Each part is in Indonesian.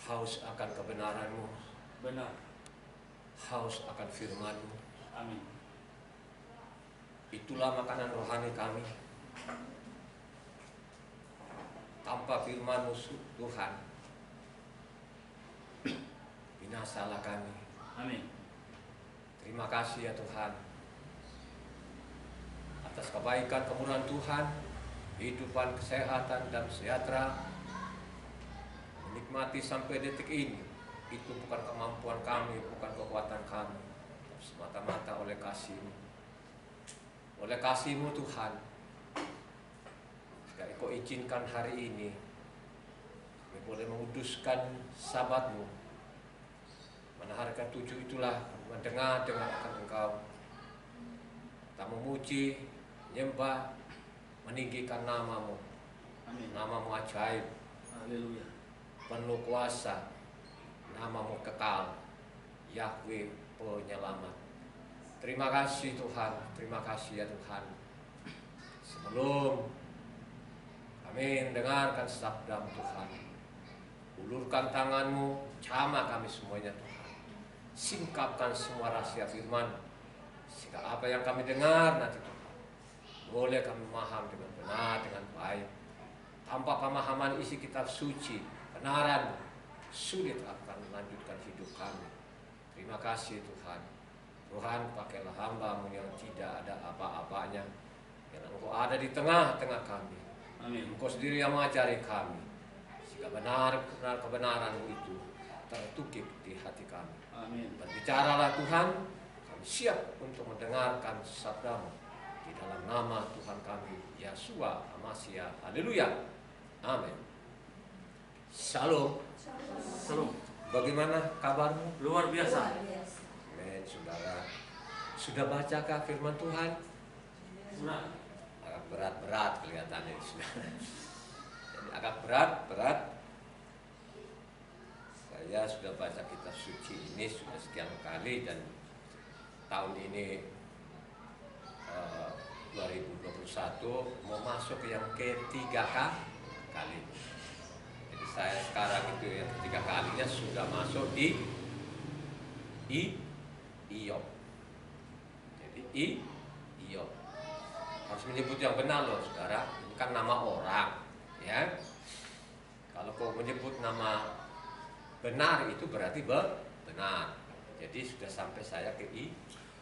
haus akan kebenaran-Mu, Benar. haus akan firman-Mu. Amin. Itulah makanan rohani kami. Tanpa firman-Mu Tuhan, binasalah kami. Amin. Terima kasih ya Tuhan atas kebaikan kemurahan Tuhan, kehidupan, kesehatan dan sejahtera. Menikmati sampai detik ini, itu bukan kemampuan kami, bukan kekuatan kami, semata-mata oleh kasih-Mu. Oleh kasih-Mu Tuhan, jika Engkau izinkan hari ini kami boleh menguduskan sabat-Mu. Mana hari ke-7 itulah mendengar akan Engkau, kita memuji, menyembah, meninggikan nama-Mu. Amin. Nama-Mu ajaib, Haleluya. penuh kuasa, nama-Mu kekal, Yahweh penyelamat. Terima kasih Tuhan, terima kasih ya Tuhan. Sebelum kami mendengarkan sabda-Mu Tuhan, ulurkan tangan-Mu, jamah kami semuanya Tuhan. Singkapkan semua rahasia firman, sehingga apa yang kami dengar nanti Tuhan, boleh kami memaham dengan benar, dengan baik. Tanpa pemahaman isi kitab suci, kebenaran, sulit akan melanjutkan hidup kami. Terima kasih Tuhan. Tuhan, pakailah hamba-Mu yang tidak ada apa-apanya, yang Engkau ada di tengah-tengah kami. Amin. Engkau sendiri yang mengajari kami, sehingga benar-benar kebenaran-Mu itu tertukik di hati kami. Amin. Berbicaralah Tuhan, kami siap untuk mendengarkan sabda-Mu di dalam nama Tuhan kami, Yeshua Hamasiah. Haleluya. Amin. Shalom. Shalom. Bagaimana kabarmu? Luar biasa. Amin, saudara. Sudah bacakah firman Tuhan? Sudah. Agak berat-berat kelihatannya, saudara. Jadi agak berat. Saya sudah baca kitab suci ini sudah sekian kali, dan tahun ini 2021 mau masuk yang ketiga kali. Jadi saya sekarang itu yang ketiga kalinya sudah masuk di Iyob. Jadi Iyob. Harus menyebut yang benar loh saudara. Ini kan nama orang, ya. Kalau kau menyebut nama benar itu berarti benar. Jadi sudah sampai saya ke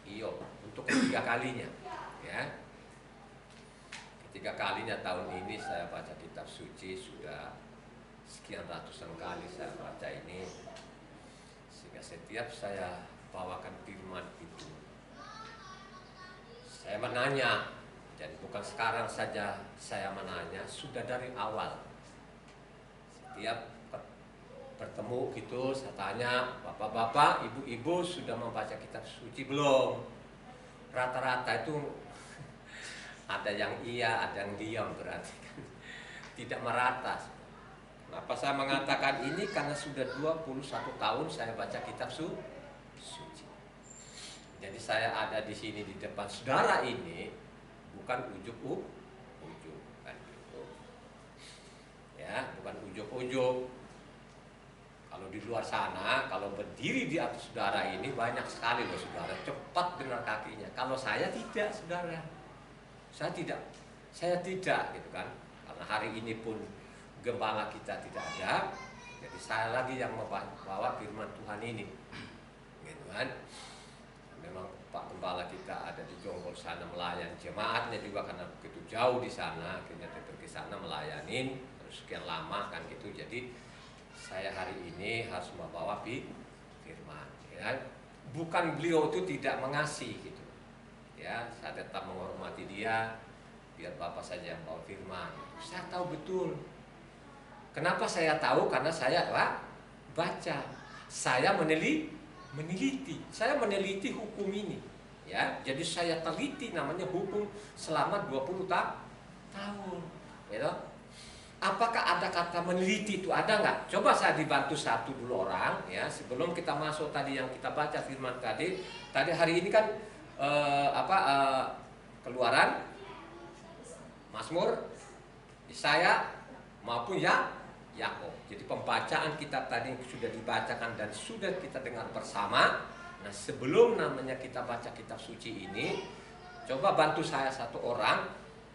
Iyob untuk ketiga kalinya, ya. Ketiga kalinya tahun ini saya baca kitab suci, sudah sekian ratusan kali saya baca ini, sehingga setiap saya bawakan firman itu, saya menanya, dan bukan sekarang saja saya menanya, sudah dari awal. Setiap bertemu gitu, saya tanya, bapak-bapak, ibu-ibu sudah membaca kitab suci belum? Rata-rata itu ada yang iya, ada yang diam, berarti kan tidak merata. Kenapa saya mengatakan ini? Karena sudah 21 tahun saya baca kitab suci. Jadi saya ada di sini di depan saudara ini bukan ujuk-ujuk, kan gitu. Ya, bukan ujuk-ujuk. Kalau di luar sana, kalau berdiri di atas saudara ini banyak sekali loh saudara, cepat benar kakinya. Kalau saya tidak, saudara. Saya tidak gitu kan. Karena hari ini pun gembala kita tidak ada, jadi saya lagi yang membawa firman Tuhan ini, gitu kan. Memang Pak Gembala kita ada di Jonggol sana melayani jemaatnya juga, karena begitu jauh di sana, akhirnya dia pergi sana melayanin terus sekian lama kan gitu. Jadi saya hari ini harus membawa firman, ya. Bukan beliau itu tidak mengasihi gitu, ya. Saya tetap menghormati dia, biar Bapak saja yang bawa firman. Saya tahu betul. Kenapa saya tahu? Karena saya baca, saya meneliti, saya meneliti hukum ini, ya. Jadi saya teliti, namanya hukum selama 20 tahun, gitu. Apakah ada kata meneliti itu, ada nggak? Coba saya dibantu satu dulu orang, ya. Sebelum kita masuk tadi yang kita baca firman tadi hari ini kan Keluaran, Mazmur, Yesaya maupun Yakub. Jadi pembacaan kitab tadi sudah dibacakan dan sudah kita dengar bersama. Nah, sebelum namanya kita baca kitab suci ini, coba bantu saya satu orang,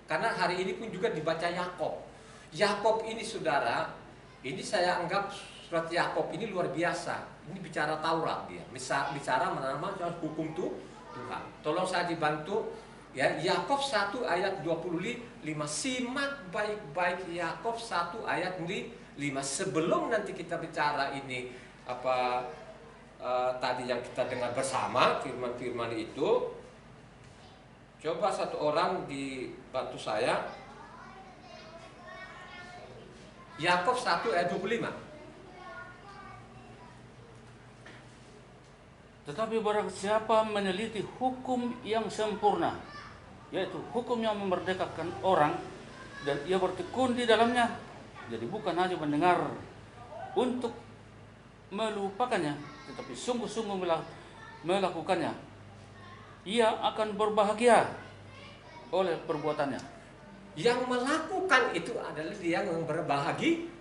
karena hari ini pun juga dibaca Yakob. Yakob ini saudara, ini saya anggap surat Yakob ini luar biasa. Ini bicara Taurat dia, bicara mengenai hukum Tuhan. Tolong saya dibantu. Ya, Yakob 1 ayat 25. Simak baik-baik Yakob 1 ayat 5. Sebelum nanti kita bicara ini tadi yang kita dengar bersama firman-firman itu, coba satu orang dibantu saya. Yakob 1 ayat 25. Tetapi barang siapa meneliti hukum yang sempurna, yaitu hukum yang memerdekakan orang, dan ia bertekun di dalamnya, jadi bukan hanya mendengar untuk melupakannya, tetapi sungguh-sungguh melakukannya, ia akan berbahagia oleh perbuatannya. Yang melakukan itu adalah dia yang berbahagia,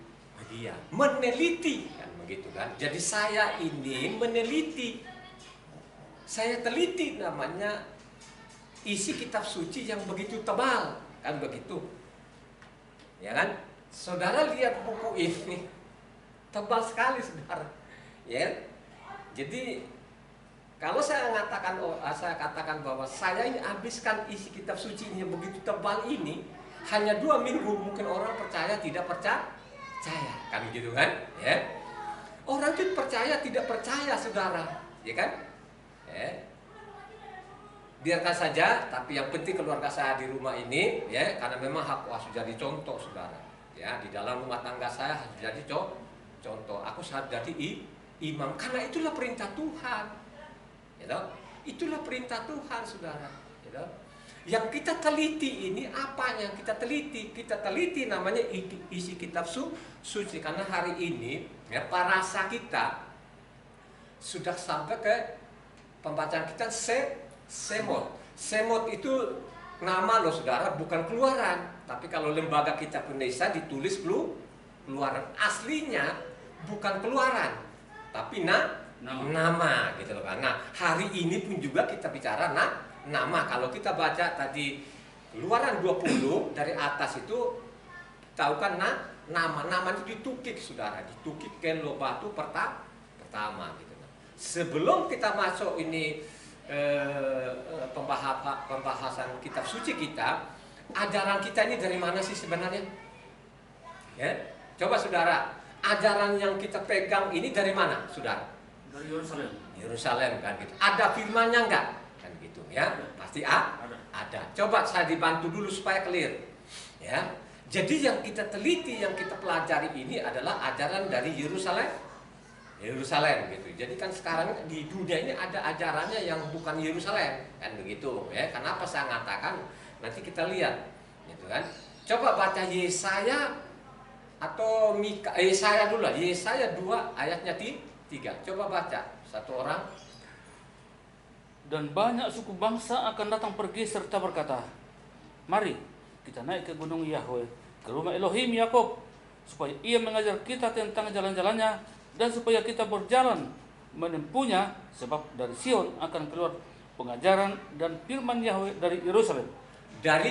meneliti, kan begitu kan? Jadi saya ini meneliti, saya teliti namanya isi kitab suci yang begitu tebal, kan begitu, ya kan? Saudara lihat buku ini, tebal sekali saudara, ya. Jadi kalau saya katakan bahwa saya ini habiskan isi kitab suci yang begitu tebal ini hanya 2 minggu, mungkin orang percaya tidak percaya, kan gitu kan? Ya. Orang itu percaya tidak percaya saudara, ya kan? Ya. Biarkan saja, tapi yang penting keluarga saya di rumah ini, ya, karena memang harus jadi contoh saudara. Ya, di dalam rumah tangga saya harus jadi contoh. Aku harus jadi imam, karena itulah perintah Tuhan. Ya, itulah perintah Tuhan saudara. Ya, yang kita teliti ini apa yang kita teliti? Kita teliti namanya isi kitab suci, karena hari ini ya parasa kita sudah sampai ke pembacaan kita Semot. Semot itu nama loh saudara, bukan keluaran. Tapi kalau lembaga kitab Indonesia ditulis keluaran. Aslinya bukan keluaran, tapi nama gitu loh kan. Nah, hari ini pun juga kita bicara nama. Kalau kita baca tadi Keluaran 20 dari atas itu, tahu kan nama itu ditukik saudara, ditukik ke batu pertama gitu. Sebelum kita masuk ini pembahasan kitab suci kita, ajaran kita ini dari mana sih sebenarnya? Ya, coba saudara, ajaran yang kita pegang ini dari mana, saudara? Dari Yerusalem. Yerusalem kan gitu. Ada firmannya enggak? Kan gitu ya. Pasti ada. Coba saya dibantu dulu supaya clear. Ya. Jadi yang kita teliti, yang kita pelajari ini adalah ajaran dari Yerusalem gitu. Jadi kan sekarang di dunia ini ada ajarannya yang bukan Yerusalem, kan begitu ya. Kenapa saya mengatakan? Nanti kita lihat, gitu kan. Coba baca Yesaya atau Yesaya dulu lah. Yesaya 2 ayatnya 3. Coba baca satu orang. Dan banyak suku bangsa akan datang pergi serta berkata, mari kita naik ke gunung Yahweh, ke rumah Elohim Yakob, supaya ia mengajar kita tentang jalan-jalannya, dan supaya kita berjalan menempuhnya, sebab dari Sion akan keluar pengajaran dan firman Yahweh dari Yerusalem. Dari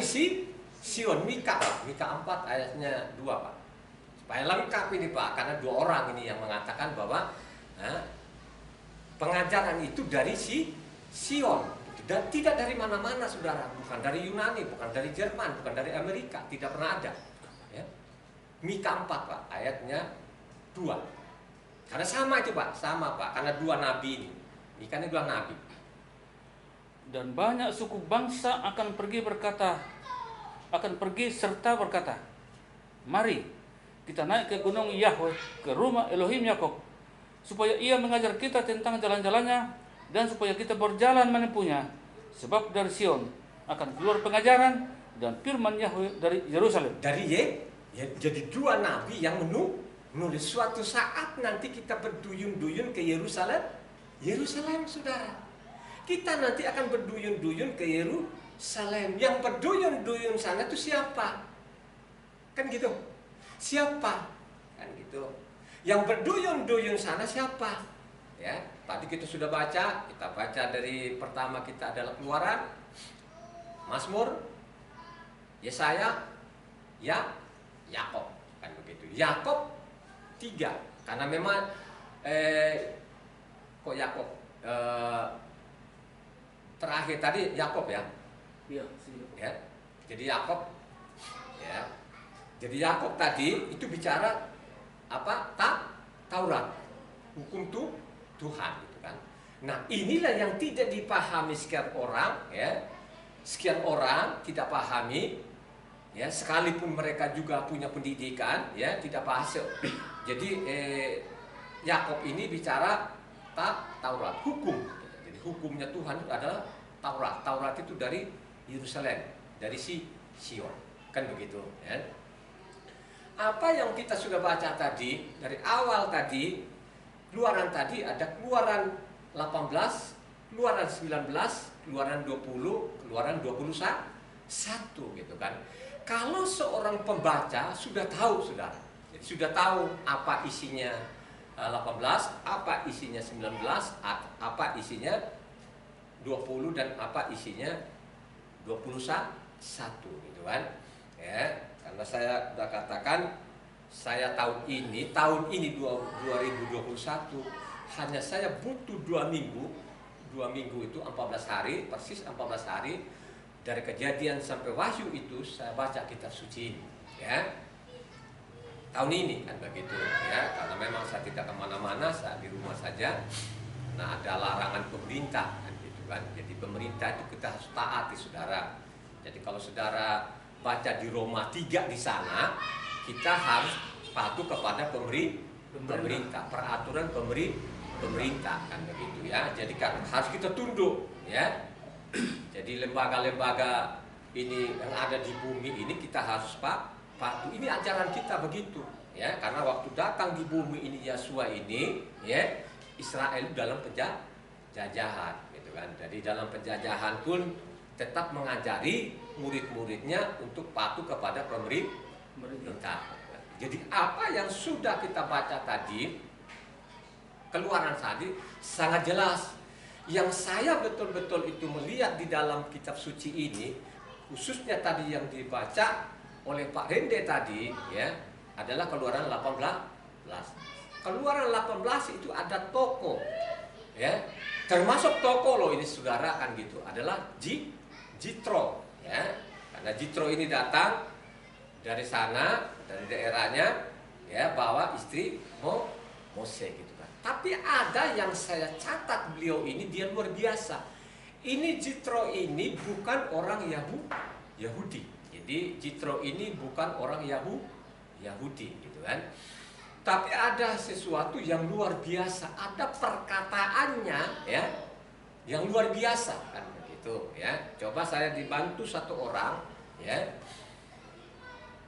Sion, Mika 4 ayatnya 2 Pak. Supaya lengkap ini Pak, karena 2 orang ini yang mengatakan bahwa pengajaran itu dari Sion, dan tidak dari mana-mana saudara, bukan dari Yunani, bukan dari Jerman, bukan dari Amerika, tidak pernah ada. Ya. Mika 4 Pak, ayatnya 2. Karena sama itu Pak, karena 2 nabi ini. Mika ini 2 nabi. Dan banyak suku bangsa akan pergi serta berkata, mari kita naik ke gunung Yahweh, ke rumah Elohim Yakob, supaya ia mengajar kita tentang jalan-jalannya, dan supaya kita berjalan menempuhnya, sebab dari Sion akan keluar pengajaran dan firman Yahweh dari Yerusalem. Jadi 2 nabi yang menulis suatu saat nanti kita berduyun-duyun ke Yerusalem saudara. Kita nanti akan berduyun-duyun ke Yerusalem. Yang berduyun-duyun sana itu siapa? Kan gitu. Siapa? Kan gitu. Yang berduyun-duyun sana siapa? Ya, tadi kita sudah baca, kita baca dari pertama kita adalah Keluaran, Mazmur, Yesaya, Yakob, kan begitu. Yakob 3, karena memang kok Yakob terakhir tadi Yakob ya. Iya, Ya. Jadi Yakob ya. Jadi Yakob tadi itu bicara apa? Taurat. Hukum Tuhan gitu kan. Nah, inilah yang tidak dipahami sekian orang ya. Sekian orang tidak pahami ya, sekalipun mereka juga punya pendidikan ya, tidak paham. Jadi Yakob ini bicara Taurat, hukum. Jadi hukumnya Tuhan adalah Taurat. Taurat itu dari Yerusalem, dari Sion. Kan begitu ya. Apa yang kita sudah baca tadi dari awal tadi, Keluaran tadi ada Keluaran 18, Keluaran 19, Keluaran 20, Keluaran 21 gitu kan. Kalau seorang pembaca sudah tahu, saudara, jadi sudah tahu apa isinya 18, apa isinya 19, apa isinya 20 dan apa isinya 21 gitu kan. Ya, karena saya sudah katakan saya tahun ini 2021 hanya saya butuh 2 minggu. 2 minggu itu 14 hari, persis 14 hari dari Kejadian sampai Wahyu itu saya baca kitab suci ini ya. Tahun ini kan begitu ya, karena memang saya tidak kemana-mana, saya di rumah saja. Nah, ada larangan pemerintah kan gitu kan. Jadi pemerintah itu kita harus taati, saudara. Jadi kalau saudara baca di Roma 3 di sana, kita harus patuh kepada pemerintah, peraturan pemerintah kan begitu ya. Jadi kan harus kita tunduk ya. Jadi lembaga-lembaga ini yang ada di bumi ini kita harus patuh. Ini ajaran kita begitu ya. Karena waktu datang di bumi ini Yesua ini ya, Israel dalam penjajahan gitu kan. Jadi dalam penjajahan pun tetap mengajari murid-muridnya untuk patuh kepada pemerintah. Jadi apa yang sudah kita baca tadi, Keluaran tadi sangat jelas. Yang saya betul-betul itu melihat di dalam kitab suci ini, khususnya tadi yang dibaca oleh Pak Rende tadi ya, adalah Keluaran 18. Keluaran 18 itu ada toko ya. Termasuk toko loh ini saudara kan gitu, adalah Jitro ya. Karena Jitro ini datang dari sana, dari daerahnya ya, bawa istri Mose gitu kan. Tapi ada yang saya catat, beliau ini dia luar biasa. Ini Jitro ini bukan orang Yahudi. Jadi Jitro ini bukan orang Yahudi gitu kan. Tapi ada sesuatu yang luar biasa, ada perkataannya ya yang luar biasa kan begitu ya. Coba saya dibantu satu orang ya.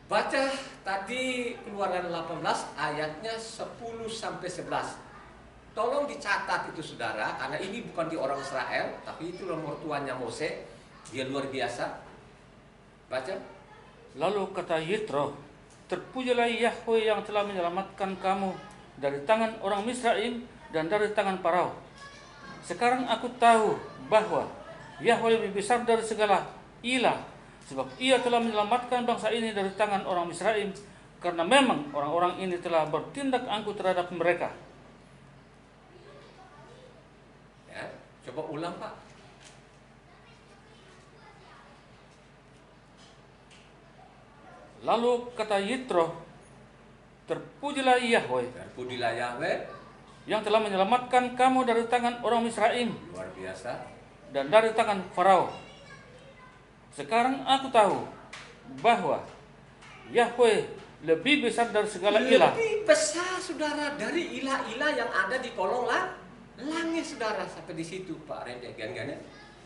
Baca tadi Keluaran 18 ayatnya 10 sampai 11. Tolong dicatat itu saudara, karena ini bukan di orang Israel, tapi itu mertuanya Mose. Dia luar biasa. Baca. Lalu kata Yitro, terpujilah Yahweh yang telah menyelamatkan kamu dari tangan orang Misraim dan dari tangan Farao. Sekarang aku tahu bahwa Yahweh lebih besar dari segala ilah, sebab ia telah menyelamatkan bangsa ini dari tangan orang Misraim, karena memang orang-orang ini telah bertindak angkuh terhadap mereka. Ya, coba ulang Pak. Lalu kata Yitro, terpujilah Yahweh Terpujilah Yahweh yang telah menyelamatkan kamu dari tangan orang Misraim luar biasa dan dari tangan Farao. Sekarang aku tahu bahwa Yahweh lebih besar dari segala ilah. Lebih besar saudara dari ilah-ilah yang ada di kolong langit saudara. Sampai di situ Pak Rende gan-gannya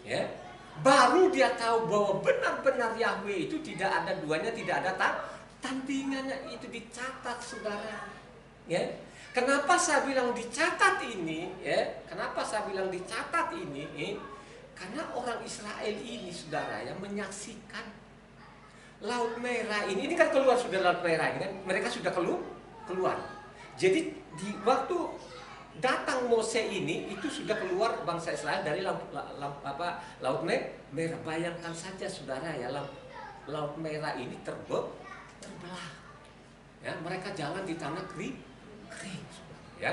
ya. Baru dia tahu bahwa benar-benar Yahweh itu tidak ada duanya, tidak ada tandingannya. Itu dicatat saudara ya. Kenapa saya bilang dicatat ini ya? Kenapa saya bilang dicatat ini? Karena orang Israel ini saudara yang menyaksikan Laut Merah ini kan keluar sudah Laut Merah ini kan, mereka sudah keluar. Jadi di waktu datang Mose ini itu sudah keluar bangsa Israel dari Laut Merah. Bayangkan saja saudara ya, Laut Merah ini terbelah. Ya, mereka jalan di tanah kering, ya.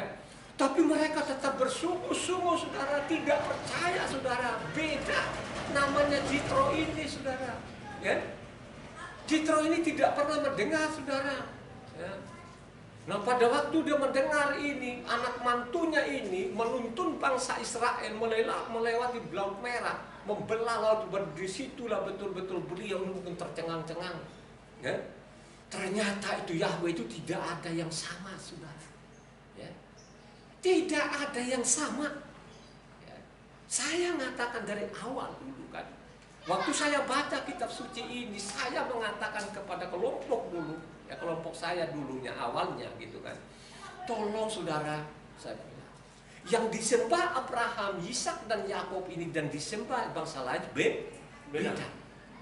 Tapi mereka tetap bersungguh-sungguh saudara, tidak percaya saudara. Beda namanya Jitro ini saudara, ya. Jitro ini tidak pernah mendengar saudara, ya. Nah pada waktu dia mendengar ini, anak mantunya ini menuntun bangsa Israel melewati Laut Merah, membelah laut, di situlah betul-betul beliau mungkin tercengang-cengang, ya. Ternyata itu Yahweh itu tidak ada yang sama saudara, ya. Tidak ada yang sama, ya. Saya mengatakan dari awal dulu kan, waktu saya baca kitab suci ini, saya mengatakan kepada kelompok dulu, ya kelompok saya dulunya awalnya gitu kan, tolong saudara, saya bilang, yang disembah Abraham, Ishak dan Yakub ini dan disembah bangsa lain beda.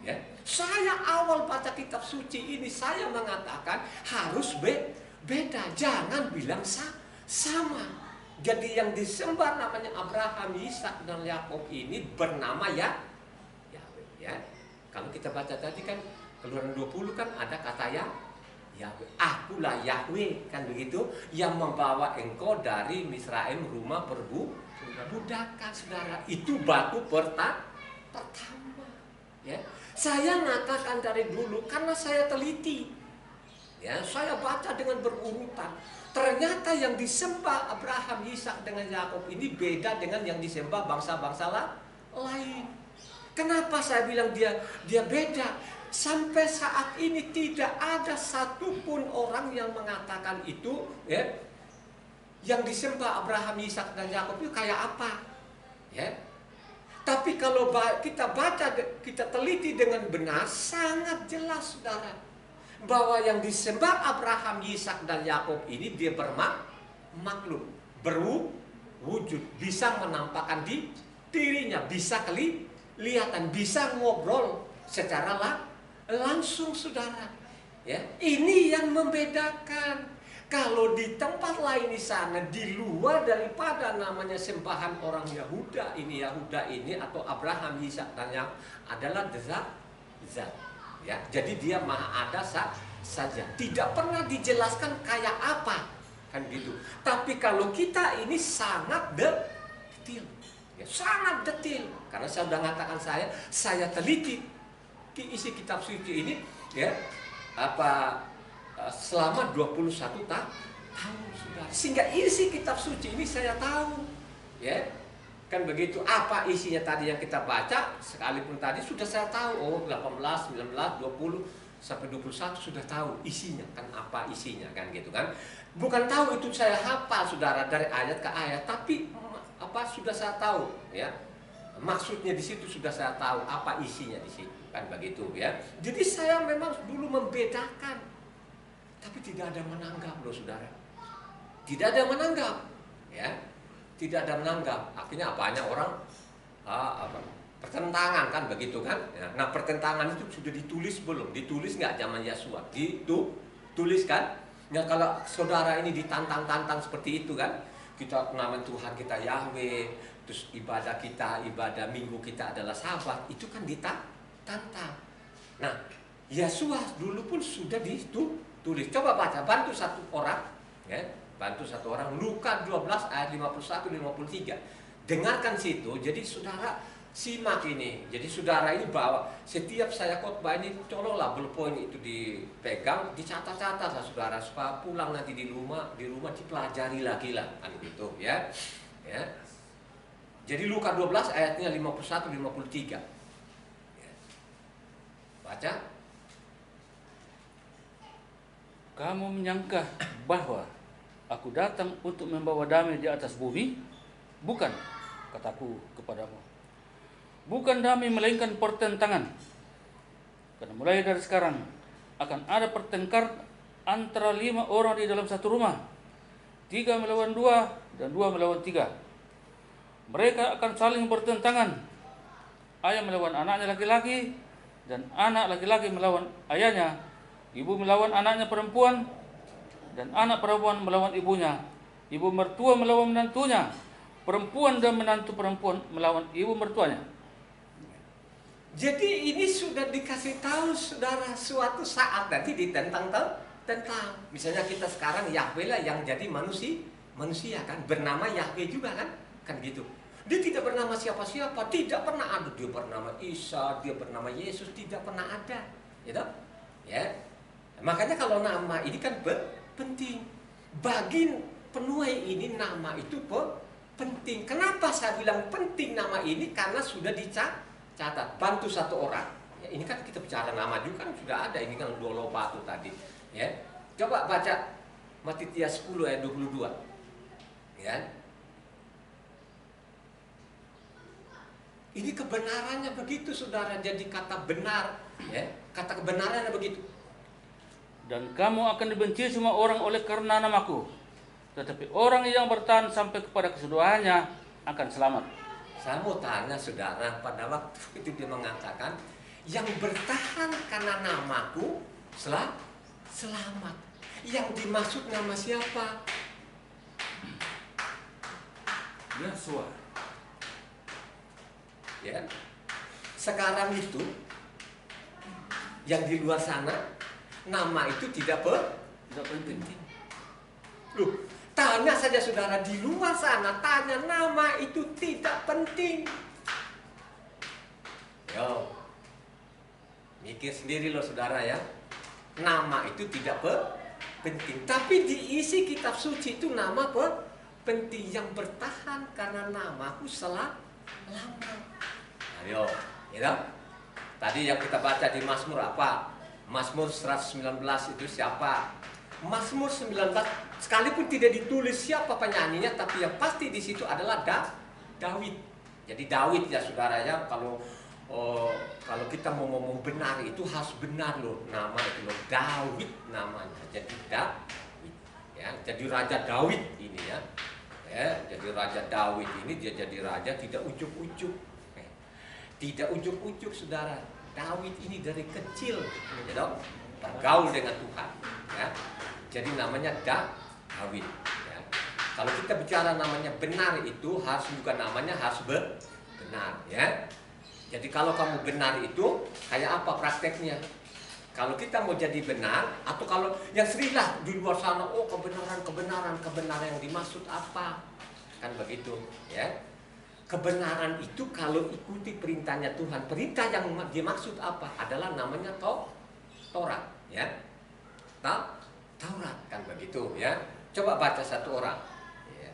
Ya. Saya awal baca kitab suci ini saya mengatakan harus beda, jangan bilang sama. Jadi yang disembah namanya Abraham, Ishak dan Yakub ini bernama Yahweh, ya. Kalau kita baca tadi kan Keluaran 20 kan ada kata Yahweh, akulah Yahweh kan begitu, yang membawa engkau dari Misraim rumah perbudakan saudara. Itu batu pertama, ya. Saya mengatakan dari dulu karena saya teliti, ya, saya baca dengan berurutan. Ternyata yang disembah Abraham, Ishak dengan Yakub ini beda dengan yang disembah bangsa-bangsa lain. Kenapa saya bilang dia beda? Sampai saat ini tidak ada satupun orang yang mengatakan itu, ya, yang disembah Abraham, Ishak dan Yakub itu kayak apa, ya. Tapi kalau kita baca, kita teliti dengan benar, sangat jelas saudara, bahwa yang disembah Abraham, Ishak dan Yakub ini dia bermakhluk, berwujud, bisa menampakkan dirinya, bisa kelihatan, bisa ngobrol secara langsung saudara, ya. Ini yang membedakan. Kalau di tempat lain di sana, di luar daripada namanya sembahan orang Yahuda ini atau Abraham, Ishak dan yang adalah zat, ya. Jadi dia maha ada saja, tidak pernah dijelaskan kayak apa kan gitu. Tapi kalau kita ini sangat detail, ya, sangat detail. Karena saya sudah mengatakan saya teliti isi kitab suci ini, ya, selama 21 tahun sudah. Sehingga isi kitab suci ini saya tahu, ya. Kan begitu, apa isinya tadi yang kita baca, sekalipun tadi sudah saya tahu, oh 18, 19, 20 sampai 21 sudah tahu isinya, kan apa isinya kan gitu kan. Bukan tahu itu saya hafal saudara dari ayat ke ayat, tapi apa sudah saya tahu, ya. Maksudnya di situ sudah saya tahu apa isinya di situ, kan begitu ya. Jadi saya memang dulu membedakan. Tapi tidak ada menanggap loh saudara, tidak ada menanggap, ya, tidak ada menanggap. Akhirnya banyak orang pertentangan kan begitu kan. Ya. Nah pertentangan itu sudah ditulis belum? Ditulis nggak zaman Yesua? Ditulis kan? Ya kalau saudara ini ditantang-tantang seperti itu kan, kita nama Tuhan kita Yahweh, terus ibadah minggu kita adalah Sabat, itu kan ditantang. Nah Yesua dulu pun sudah tulis. Coba baca, bantu satu orang, ya, bantu satu orang, Luka 12 ayat 51-53. Dengarkan situ. Jadi saudara simak ini. Jadi saudara ini bawa, setiap saya khotbah ini tolonglah ballpoint itu dipegang, dicatat-catat lah saudara, supaya pulang nanti di rumah dipelajari lagi lah kan gitu, ya. Ya. Jadi Luka 12 ayatnya 51-53. Ya. Baca. Kamu menyangka bahwa aku datang untuk membawa damai di atas bumi? Bukan, kataku kepadamu. Bukan damai melainkan pertentangan. Karena mulai dari sekarang akan ada pertengkar antara 5 orang di dalam satu rumah. 3 melawan 2 dan 2 melawan 3. Mereka akan saling bertentangan. Ayah melawan anaknya laki-laki dan anak laki-laki melawan ayahnya. Ibu melawan anaknya perempuan dan anak perempuan melawan ibunya, ibu mertua melawan menantunya, perempuan dan menantu perempuan melawan ibu mertuanya. Jadi ini sudah dikasih tahu saudara, suatu saat nanti ditentang tentang. Misalnya kita sekarang Yahweh lah yang jadi manusia kan, bernama Yahweh juga kan gitu. Dia tidak bernama siapa-siapa, tidak pernah ada. Dia bernama Isa, dia bernama Yesus, tidak pernah ada, gitu. Ya, makanya kalau nama ini kan penting. Bagi penuai ini nama itu penting. Kenapa saya bilang penting nama ini? Karena sudah dicatat. Bantu satu orang. Ya, ini kan kita bicara nama juga kan sudah ada. Ini kan dua batu tadi. Ya, coba baca Matius 10 ayat 22. Ya. Ini kebenarannya begitu, saudara. Jadi kata benar, ya, kata kebenarannya begitu. Dan kamu akan dibenci semua orang oleh karena namaku, tetapi orang yang bertahan sampai kepada kesudahannya akan selamat. Saya mau tanya saudara, pada waktu itu dia mengatakan, yang bertahan karena namaku selamat. Yang dimaksud nama siapa? Yesus. Ya. Sekarang itu yang di luar sana nama itu tidak penting. Loh, tanya saja saudara di luar sana, tanya nama itu tidak penting. Yo, mikir sendiri loh saudara ya. Nama itu tidak penting, tapi diisi kitab suci itu nama penting, yang bertahan karena namaku selamat. Ayo, ya. Tadi yang kita baca di Mazmur apa? Mazmur 119 itu siapa? Mazmur 19 sekalipun tidak ditulis siapa penyanyinya, tapi yang pasti di situ adalah Daud. Jadi Daud ya saudara ya, kalau kita mau ngomong benar itu harus benar loh, nama itu loh, Daud namanya. Jadi Daud ya, jadi Raja Daud ini ya. Ya, jadi Raja Daud ini dia jadi raja tidak ujuk-ujuk. Tidak ujuk-ujuk saudara. Daud ini dari kecil ya, bergaul dengan Tuhan ya. Jadi namanya Daud ya. Kalau kita bicara namanya benar itu harus juga namanya harus benar ya. Jadi kalau kamu benar itu kayak apa prakteknya? Kalau kita mau jadi benar, atau kalau yang serilah di luar sana, oh kebenaran yang dimaksud apa? Kan begitu ya. Kebenaran itu kalau ikuti perintahnya Tuhan. Perintah yang dimaksud apa? Adalah namanya Taurat ya. Taurat kan begitu ya. Coba baca satu orang ya.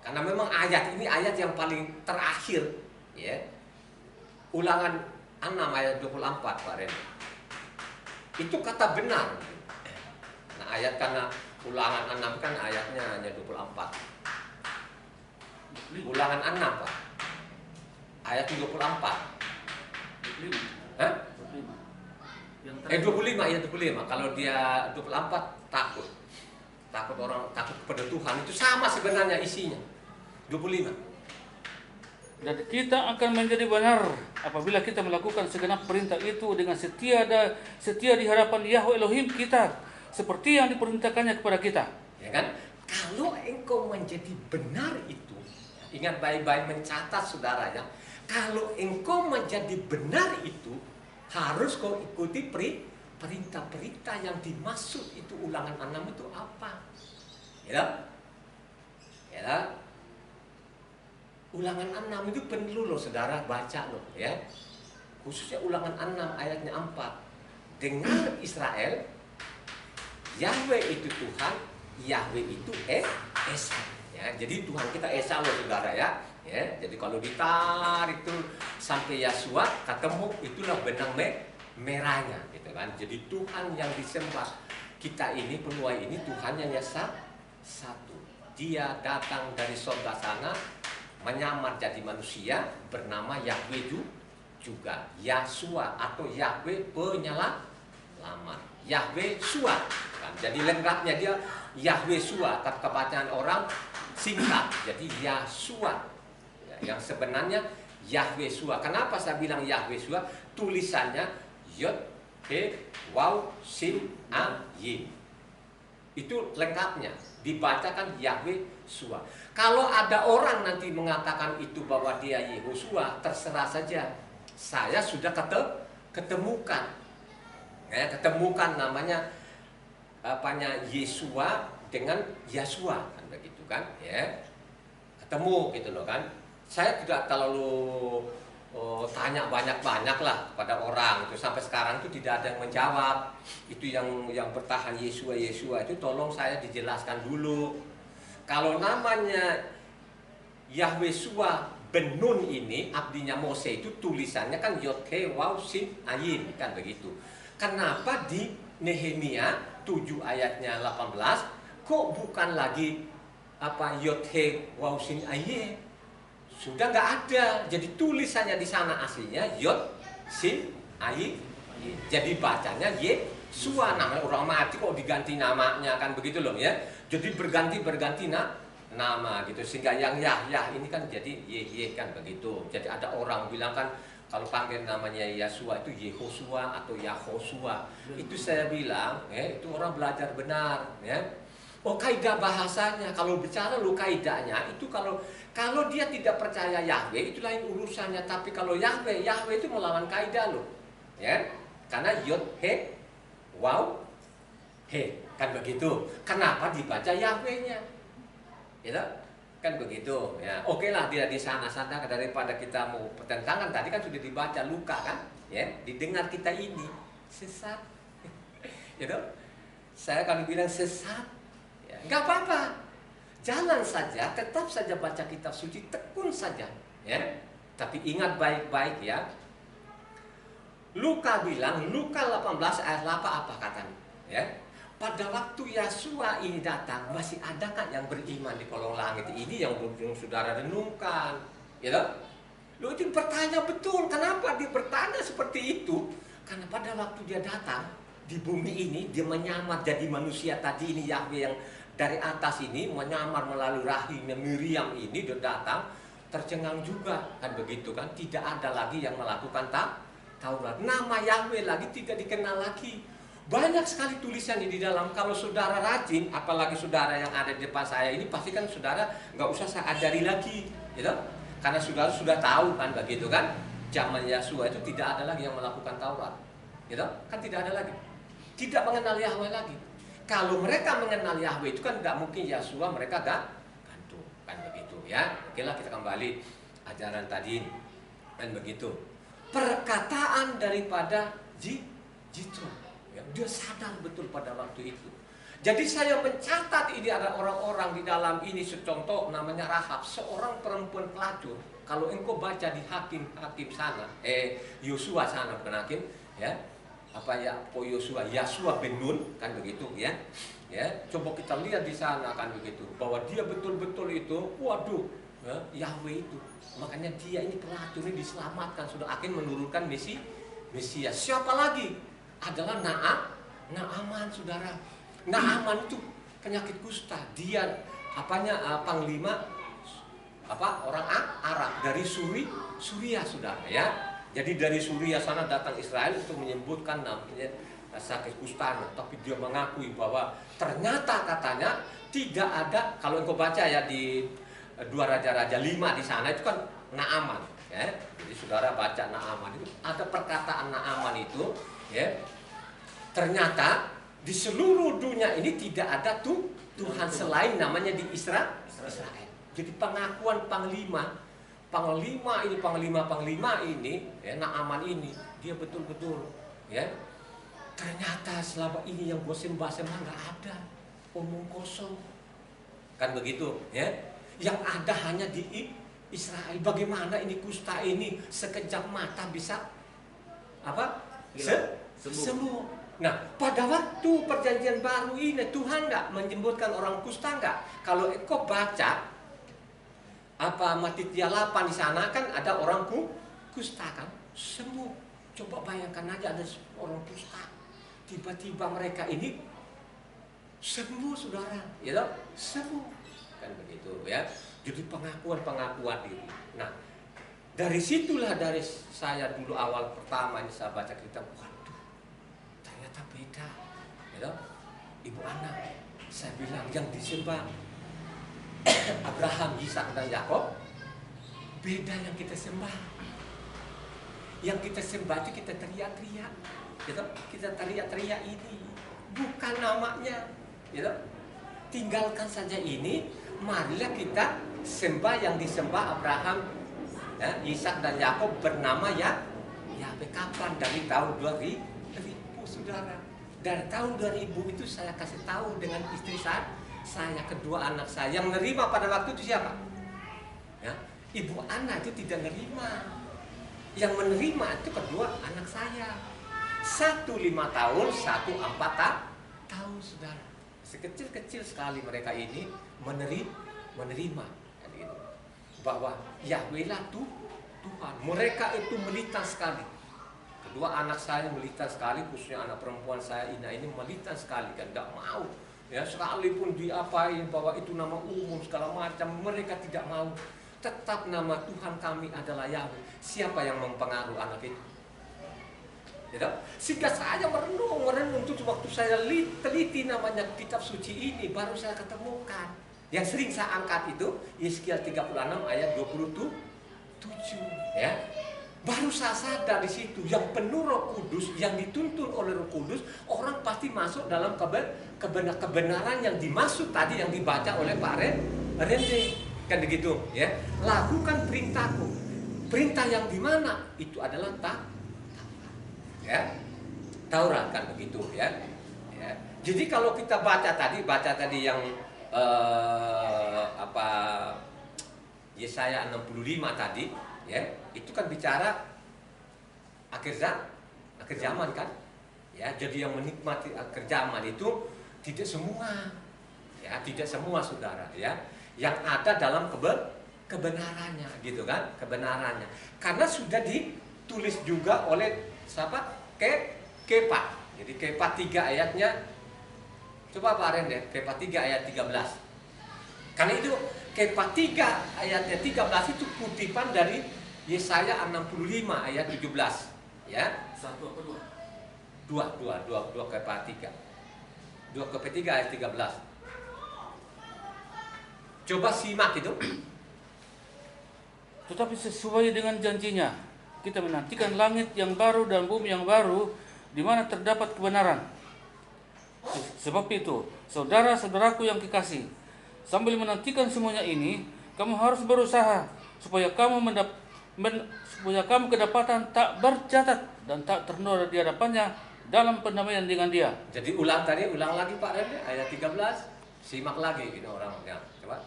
Karena memang ayat ini ayat yang paling terakhir ya. Ulangan 6 ayat 24 Pak Ren. Itu kata benar. Nah ayat karena ulangan 6 kan ayatnya hanya 24. Ulangan 6 Pak. Ayat 24. 25. Hah? 25. 25 ayat 25. Kalau dia 24 takut. Takut orang, takut kepada Tuhan. Itu sama sebenarnya isinya. 25. Dan kita akan menjadi benar apabila kita melakukan segenap perintah itu dengan setia di hadapan Yahweh Elohim kita, seperti yang diperintahkannya kepada kita. Ya kan? Kalau engkau menjadi benar itu, ingat baik-baik mencatat saudara ya. Kalau engkau menjadi benar itu, harus kau ikuti perintah-perintah yang dimaksud itu. Ulangan 6 itu apa? Ya. Ya. Ulangan 6 itu perlu loh saudara baca loh ya. Khususnya ulangan 6 ayatnya 4. Dengar Israel, Yahweh itu Tuhan, Yahweh itu Esa. Ya, jadi Tuhan kita Esa loh saudara ya. Ya, jadi kalau ditarik tuh sampai Yasua ketemu itulah benang merahnya gitu kan. Jadi Tuhan yang disembah kita ini, penuai ini Tuhan yang satu. Dia datang dari surga sana, menyamar jadi manusia, bernama Yahweh juga. Yasua atau Yahweh penyelamat. Yahweh Sua kan. Jadi lengkapnya dia Yahweh Sua. Kata bacaan orang singkat. Jadi Yasua. Ya, yang sebenarnya Yahweh Sua. Kenapa saya bilang Yahweh Sua? Tulisannya Yod He Waw Sin A Yin. Itu lengkapnya, dibacakan Yahwe Shua. Kalau ada orang nanti mengatakan itu bahwa dia Yehosua, terserah saja. Saya sudah ketemukan. Ya, ketemukan namanya apanya Yesua dengan Yasua, kan begitu kan, ya. Ketemu gitu loh kan. Saya tidak terlalu tanya banyak-banyak lah pada orang itu, sampai sekarang itu tidak ada yang menjawab. Itu yang bertahan Yesua itu tolong saya dijelaskan dulu. Kalau namanya Yahwe Shua ben Nun ini abdinya Mose itu tulisannya kan Yod He Waw Shin Ayin, kan begitu. Kenapa di Nehemia 7 ayatnya 18 kok bukan lagi apa Yod He Waw Shin Ayin? Sudah nggak ada. Jadi tulisannya di sana aslinya Yod Shin Ayin. Jadi bacanya Yesua. Namanya orang mati kok diganti namanya, kan begitu loh ya. Jadi berganti nama gitu, sehingga yang Yahya ini kan jadi Ye kan begitu. Jadi ada orang bilang kan kalau panggil namanya Yesua itu Yehosua atau Yahosua. Itu saya bilang itu orang belajar benar ya. Oh, kaidah bahasanya, kalau bicara lo kaidahnya itu kalau dia tidak percaya Yahweh itu lain urusannya, tapi kalau Yahweh itu melawan kaidah lo. Ya. Karena Yod He Waw He, kan begitu. Kenapa dibaca Yahweh-nya? Gitu? Kan begitu. Ya, oke lah dia di sana-sana daripada kita mau pertentangan, tadi kan sudah dibaca Luka kan? Ya, didengar kita ini sesat. Gitu? Saya kalau bilang sesat, ya, nggak apa-apa. Jalan saja, tetap saja baca kitab suci, tekun saja, ya. Tapi ingat baik-baik ya. Luka bilang, Luka 18 ayat 8 apa katanya? Ya. Pada waktu Yesua ini datang, masih adakah yang beriman di kolong langit? Ini yang saudara renungkan, ya. Lu itu bertanya betul, kenapa dia bertanya seperti itu? Karena pada waktu dia datang di bumi ini, dia menyamar jadi manusia tadi ini, Yahweh yang dari atas ini menyamar melalui rahimnya Miriam ini, dia datang tercengang juga, kan begitu kan? Tidak ada lagi yang melakukan Taurat. Nama Yahweh lagi tidak dikenal lagi. Banyak sekali tulisannya di dalam. Kalau saudara rajin, apalagi saudara yang ada di depan saya ini, pasti kan saudara nggak usah saya ajari lagi, gitu. Karena saudara sudah tahu kan begitu kan? Zaman Yesua itu tidak ada lagi yang melakukan Taurat, gitu. Kan tidak ada lagi. Tidak mengenal Yahweh lagi. Kalau mereka mengenal Yahweh itu kan nggak mungkin Yesua mereka gantung, kan begitu ya. Oke lah, kita kembali ajaran tadi, kan begitu. Perkataan daripada Jitro, ya, dia sadar betul pada waktu itu. Jadi saya mencatat ini ada orang-orang di dalam ini, secontoh namanya Rahab, seorang perempuan pelacur. Kalau engkau baca di Hakim sana, Yosua sana bukan Hakim, ya. Apa ya, Yosua bin Nun, kan begitu ya. Ya, coba kita lihat di sana kan begitu, bahwa dia betul-betul itu, waduh, ya, Yahweh itu. Makanya dia ini pelacur ini diselamatkan, sudah akan menurunkan Mesias. Siapa lagi? Adalah Naaman, saudara. Naaman itu penyakit kusta. Dia panglima orang Arab dari Suria, saudara ya. Jadi dari Suria sana datang Israel untuk menyebutkan namanya sakit kusta, tapi dia mengakui bahwa ternyata katanya tidak ada. Kalau engkau baca ya di 2 Raja-Raja 5 di sana itu kan Naaman, ya. Jadi saudara baca Naaman itu ada perkataan Naaman itu, ya. Ternyata di seluruh dunia ini tidak ada Tuhan selain namanya di Israel. Jadi pengakuan panglima ini, ya, Naaman ini dia betul-betul, ya. Ternyata selama ini yang gue sembah-sembah nggak ada, omong kosong, kan begitu, ya. Yang ada hanya di Israel. Bagaimana ini kusta ini sekejap mata bisa sembuh. Nah, pada waktu perjanjian baru ini Tuhan nggak menyebutkan orang kusta nggak? Kalau engkau baca Matitia 8 di sana kan ada orang kusta kan sembuh. Coba bayangkan aja ada orang kusta, tiba-tiba mereka ini sembuh, saudara, ya, sembuh, kan begitu ya. Jadi pengakuan diri. Nah, dari situlah dari saya dulu awal pertama ini saya baca kitab, waduh, ternyata beda, ya, Ibu Ana. Saya bilang yang disembah Abraham, Ishak dan Yakub beda yang kita sembah. Yang kita sembah itu kita teriak-teriak, gitu. Kita teriak-teriak ini bukan namanya, gitu. Tinggalkan saja ini, marilah kita sembah yang disembah Abraham, ya, Ishak dan Yakub bernama Yahweh. Kapan? Dari tahun 2000, saudara. Dari tahun 2000 itu saya kasih tahu dengan istri saya kedua anak saya yang nerima pada waktu itu siapa? Ya, ibu anak itu tidak nerima. Yang menerima itu kedua anak saya. Satu 5 tahun, satu 4 tahun, saudara. Sekecil-kecil sekali mereka ini menerima gitu. Bahwa Yahweh lah Tuhan. Mereka itu militan sekali. Kedua anak saya militan sekali, khususnya anak perempuan saya Ina ini militan sekali, kan tidak mau. Ya, sekalipun diapain bahwa itu nama umum segala macam, mereka tidak mau. Tetap nama Tuhan kami adalah Yahweh. Siapa yang mempengaruhi anak itu? Ya, sehingga saya merenung itu waktu saya teliti namanya kitab suci ini, baru saya ketemukan. Yang sering saya angkat itu Yeskiel 36 ayat 27, ya. Baru saya sadar di situ, yang penuh Roh Kudus, yang dituntun oleh Roh Kudus, orang pasti masuk dalam kebenaran yang dimaksud tadi yang dibaca oleh Pak Rende, kan begitu, ya. Lakukan perintahku. Perintah yang di mana? Itu adalah Taurat, kan begitu, ya. Ya. Jadi kalau kita baca tadi yang Yesaya 65 tadi, ya, itu kan bicara akhir zaman kan, ya. Jadi yang menikmati akhir zaman itu tidak semua, ya, tidak semua, saudara, ya, yang ada dalam kebenarannya, gitu kan, kebenarannya, karena sudah ditulis juga oleh siapa? Kepa. Jadi Kepa 3 ayatnya, coba Pak Aren deh, Kepa 3 ayat 13. Karena itu Kepa 3 ayatnya 13 itu kutipan dari Yesaya 65 ayat 17, ya. Satu apa dua? Dua Kepa 3. 2 Kepa 3 ayat 13. Coba simak itu. Tetapi sesuai dengan janjinya, kita menantikan langit yang baru dan bumi yang baru, di mana terdapat kebenaran. Sebab itu, saudara-saudaraku yang kekasih, sambil menantikan semuanya ini, kamu harus berusaha supaya kamu kedapatan tak bercatat dan tak ternoda di hadapannya dalam pendamaian dengan Dia. Jadi ulang lagi Pak Rene, ayat 13, simak lagi gitu orangnya. Coba.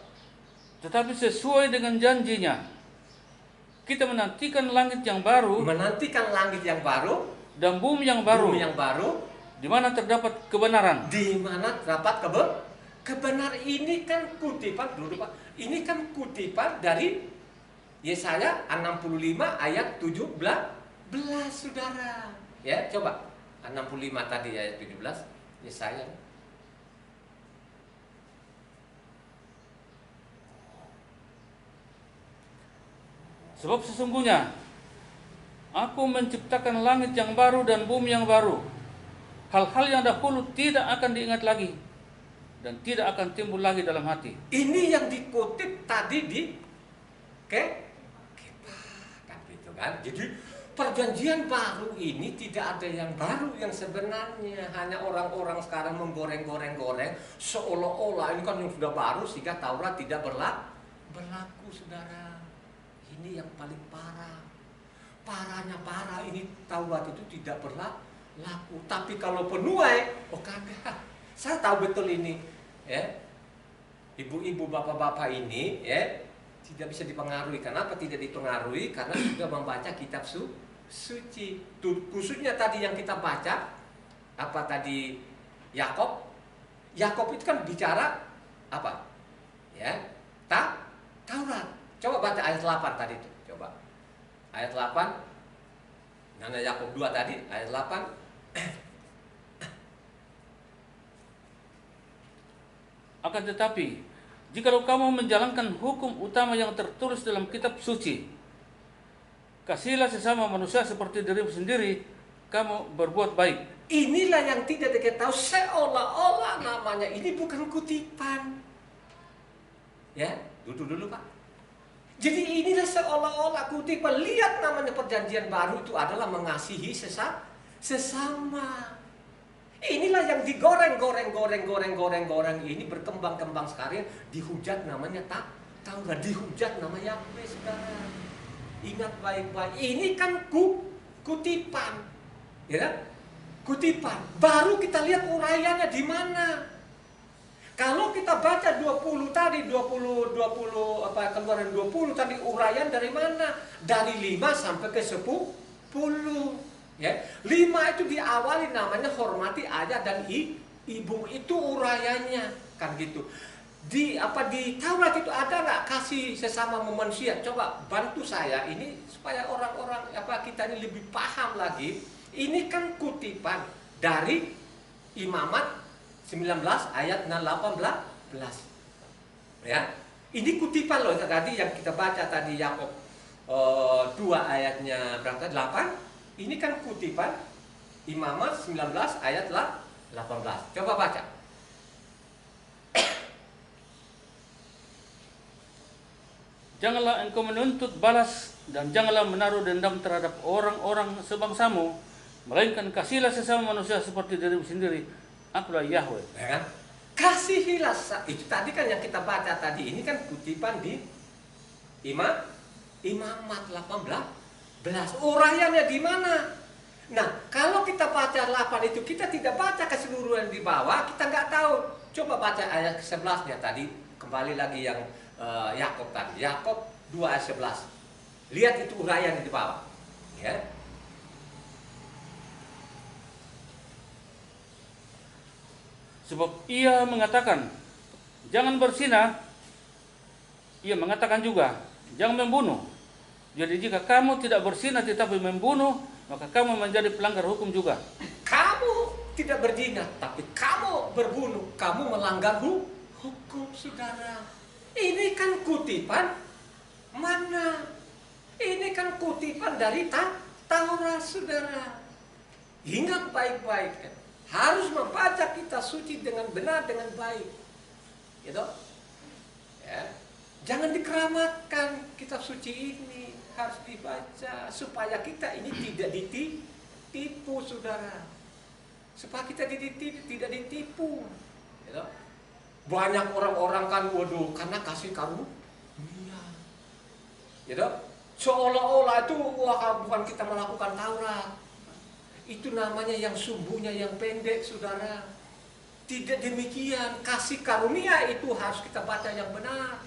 Tetapi sesuai dengan janjinya, kita menantikan langit yang baru, dan bumi yang baru, di mana terdapat kebenaran. Di mana terdapat kebenaran. Ini kan kutipan dulu Pak. Ini kan kutipan dari Yesaya 65 ayat 17, saudara. Ya, coba 65 tadi ayat 17 Yesaya. Sebab sesungguhnya Aku menciptakan langit yang baru dan bumi yang baru. Hal-hal yang dahulu tidak akan diingat lagi dan tidak akan timbul lagi dalam hati. Ini yang dikutip tadi di Kepa, kan gitu kan. Jadi perjanjian baru ini tidak ada yang baru yang sebenarnya. Hanya orang-orang sekarang menggoreng-goreng seolah-olah ini kan yang sudah baru sehingga Taurat tidak berlaku, saudara. Ini yang paling parah. Parahnya parah ini Taurat itu tidak berlaku. Tapi kalau penuai, oh kagak. Saya tahu betul ini, ya. Ibu-ibu, bapak-bapak ini, ya, tidak bisa dipengaruhi. Kenapa tidak dipengaruhi? Karena sudah membaca kitab suci. Khususnya tadi yang kita baca, apa tadi Yakob? Yakob itu kan bicara apa? Ya, Taurat. Coba baca ayat 8 tadi itu. Coba. Ayat 8. Nana Yakob 2 tadi, ayat 8. Akan tetapi, jikalau kamu menjalankan hukum utama yang tertulis dalam kitab suci, kasihilah sesama manusia seperti dirimu sendiri, kamu berbuat baik. inilah yang tidak diketahui, seolah-olah namanya ini bukan kutipan. Ya, duduk dulu Pak. Jadi inilah seolah-olah kutipan. Lihat namanya perjanjian baru itu adalah mengasihi sesama. Inilah yang digoreng ini berkembang sekali, dihujat namanya Taurat, dihujat nama Yahweh, saudara. Ingat baik-baik, ini kan kutipan, ya, kutipan. Baru kita lihat uraiannya di mana. Kalau kita baca 20 tadi, 20 Keluaran 20 tadi, uraian dari mana? Dari 5 sampai ke 10. Ya, 5 itu diawali namanya hormati ayah dan ibu, itu uraiannya, kan gitu. Di Taurat itu ada nggak kasih sesama manusia? Coba bantu saya ini supaya orang-orang kita ini lebih paham lagi. Ini kan kutipan dari Imamat 19 ayat 18. Ya, ini kutipan loh tadi yang kita baca tadi, Yakub 2 ayatnya berapa? 8. Ini kan kutipan Imamat 19 ayat 18. Coba baca. Janganlah engkau menuntut balas dan janganlah menaruh dendam terhadap orang-orang sebangsamu, melainkan kasihilah sesama manusia seperti dirimu sendiri. Akulah Yahweh. Ya kan? Kasihilah, itu tadi kan yang kita baca tadi. Ini kan kutipan di Imamat 18. Uraiannya di mana? Nah, kalau kita baca 8 itu, kita tidak baca keseluruhan di bawah, kita nggak tahu. Coba baca ayat ke-11-nya tadi, kembali lagi yang Yakub tadi, Yakub 2 ayat 11. Lihat itu uraian di bawah, ya. Sebab ia mengatakan, jangan berzina. Ia mengatakan juga, jangan membunuh. Jadi jika kamu tidak berzina tetapi membunuh, maka kamu menjadi pelanggar hukum juga. Kamu tidak berzina, tapi kamu berbunuh, kamu melanggar hukum, saudara. Ini kan kutipan mana? Ini kan kutipan dari Taurat, saudara. Ingat baik-baik, kan? Harus membaca kitab suci dengan benar, dengan baik, gitu. Ya. Jangan dikeramatkan kitab suci ini, harus dibaca supaya kita ini tidak ditipu, saudara. Supaya kita tidak ditipu, gitu. Banyak orang-orang kan, waduh, karena kasih karunia, gitu. Seolah-olah itu bukan kita melakukan Taurat. Itu namanya yang sumbunya yang pendek, saudara. Tidak demikian. Kasih karunia itu harus kita baca yang benar,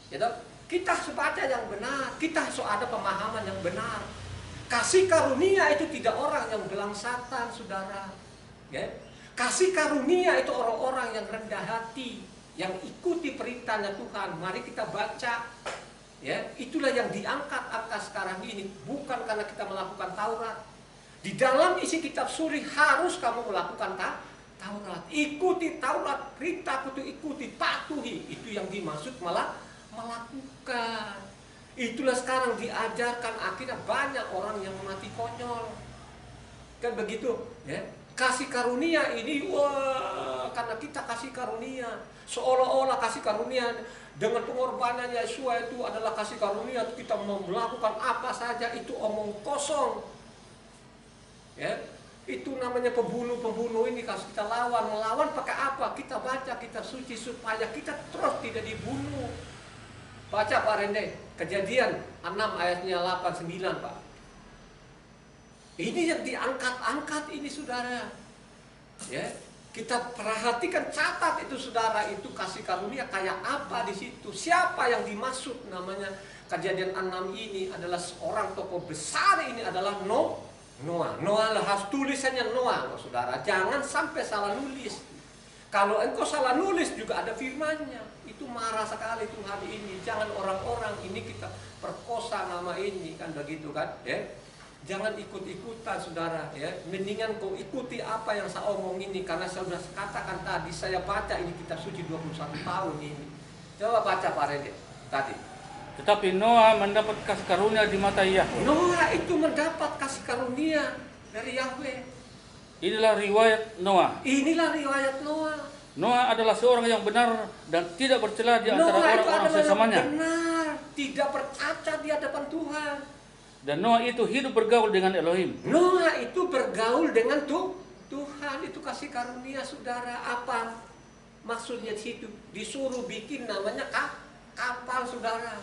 gitu. Kita harus baca yang benar. Kita harus ada pemahaman yang benar. Kasih karunia itu tidak orang yang belangsatan, saudara, ya. Kasih karunia itu orang-orang yang rendah hati, yang ikuti perintahnya Tuhan. Mari kita baca, ya. Itulah yang diangkat sekarang ini, bukan karena kita melakukan Taurat. Di dalam isi kitab suci harus kamu melakukan Taurat. Ikuti Taurat, perintah itu ikuti, patuhi. Itu yang dimaksud melakukan. Itulah sekarang diajarkan, akhirnya banyak orang yang mati konyol. Kan begitu, ya. Kasih karunia ini, wah, karena kita kasih karunia, seolah-olah kasih karunia dengan pengorbanan Yesus itu adalah kasih karunia, kita mau melakukan apa saja, itu omong kosong, ya. Itu namanya pembunuh ini, kalau kita melawan pakai apa? Kita baca kitab suci supaya kita terus tidak dibunuh. Baca Pak Rende, Kejadian 6 ayatnya 8-9, Pak. Ini yang diangkat-angkat ini, saudara. Ya, kita perhatikan, catat itu, saudara, itu kasih karunia kayak apa di situ. Siapa yang dimaksud namanya Kejadian 6 ini adalah seorang tokoh besar, ini adalah Noah. Noah harus tulisannya Noah, saudara. Jangan sampai salah nulis. Kalau engkau salah nulis juga ada firmannya. Itu marah sekali Tuhan ini. Jangan orang-orang ini kita perkosa nama ini, kan begitu kan, ya. Jangan ikut-ikutan, saudara, ya. Mendingan kau ikuti apa yang saya omong ini, karena saya sudah katakan tadi, saya baca ini kitab suci 21 tahun ini. Coba baca Pak Rede tadi. Tetapi Noah mendapat kasih karunia di mata Yahweh. Noah itu mendapat kasih karunia dari Yahweh. Inilah riwayat Noah. Inilah riwayat Noah. Noah adalah seorang yang benar dan tidak bercela di antara Noah itu orang-orang adalah yang sesamanya. benar, tidak bercacat di hadapan Tuhan. Dan Noah itu hidup bergaul dengan Elohim. Noah itu bergaul dengan Tuhan. Itu kasih karunia, saudara. Apa maksudnya di situ? Disuruh bikin namanya kapal, saudara.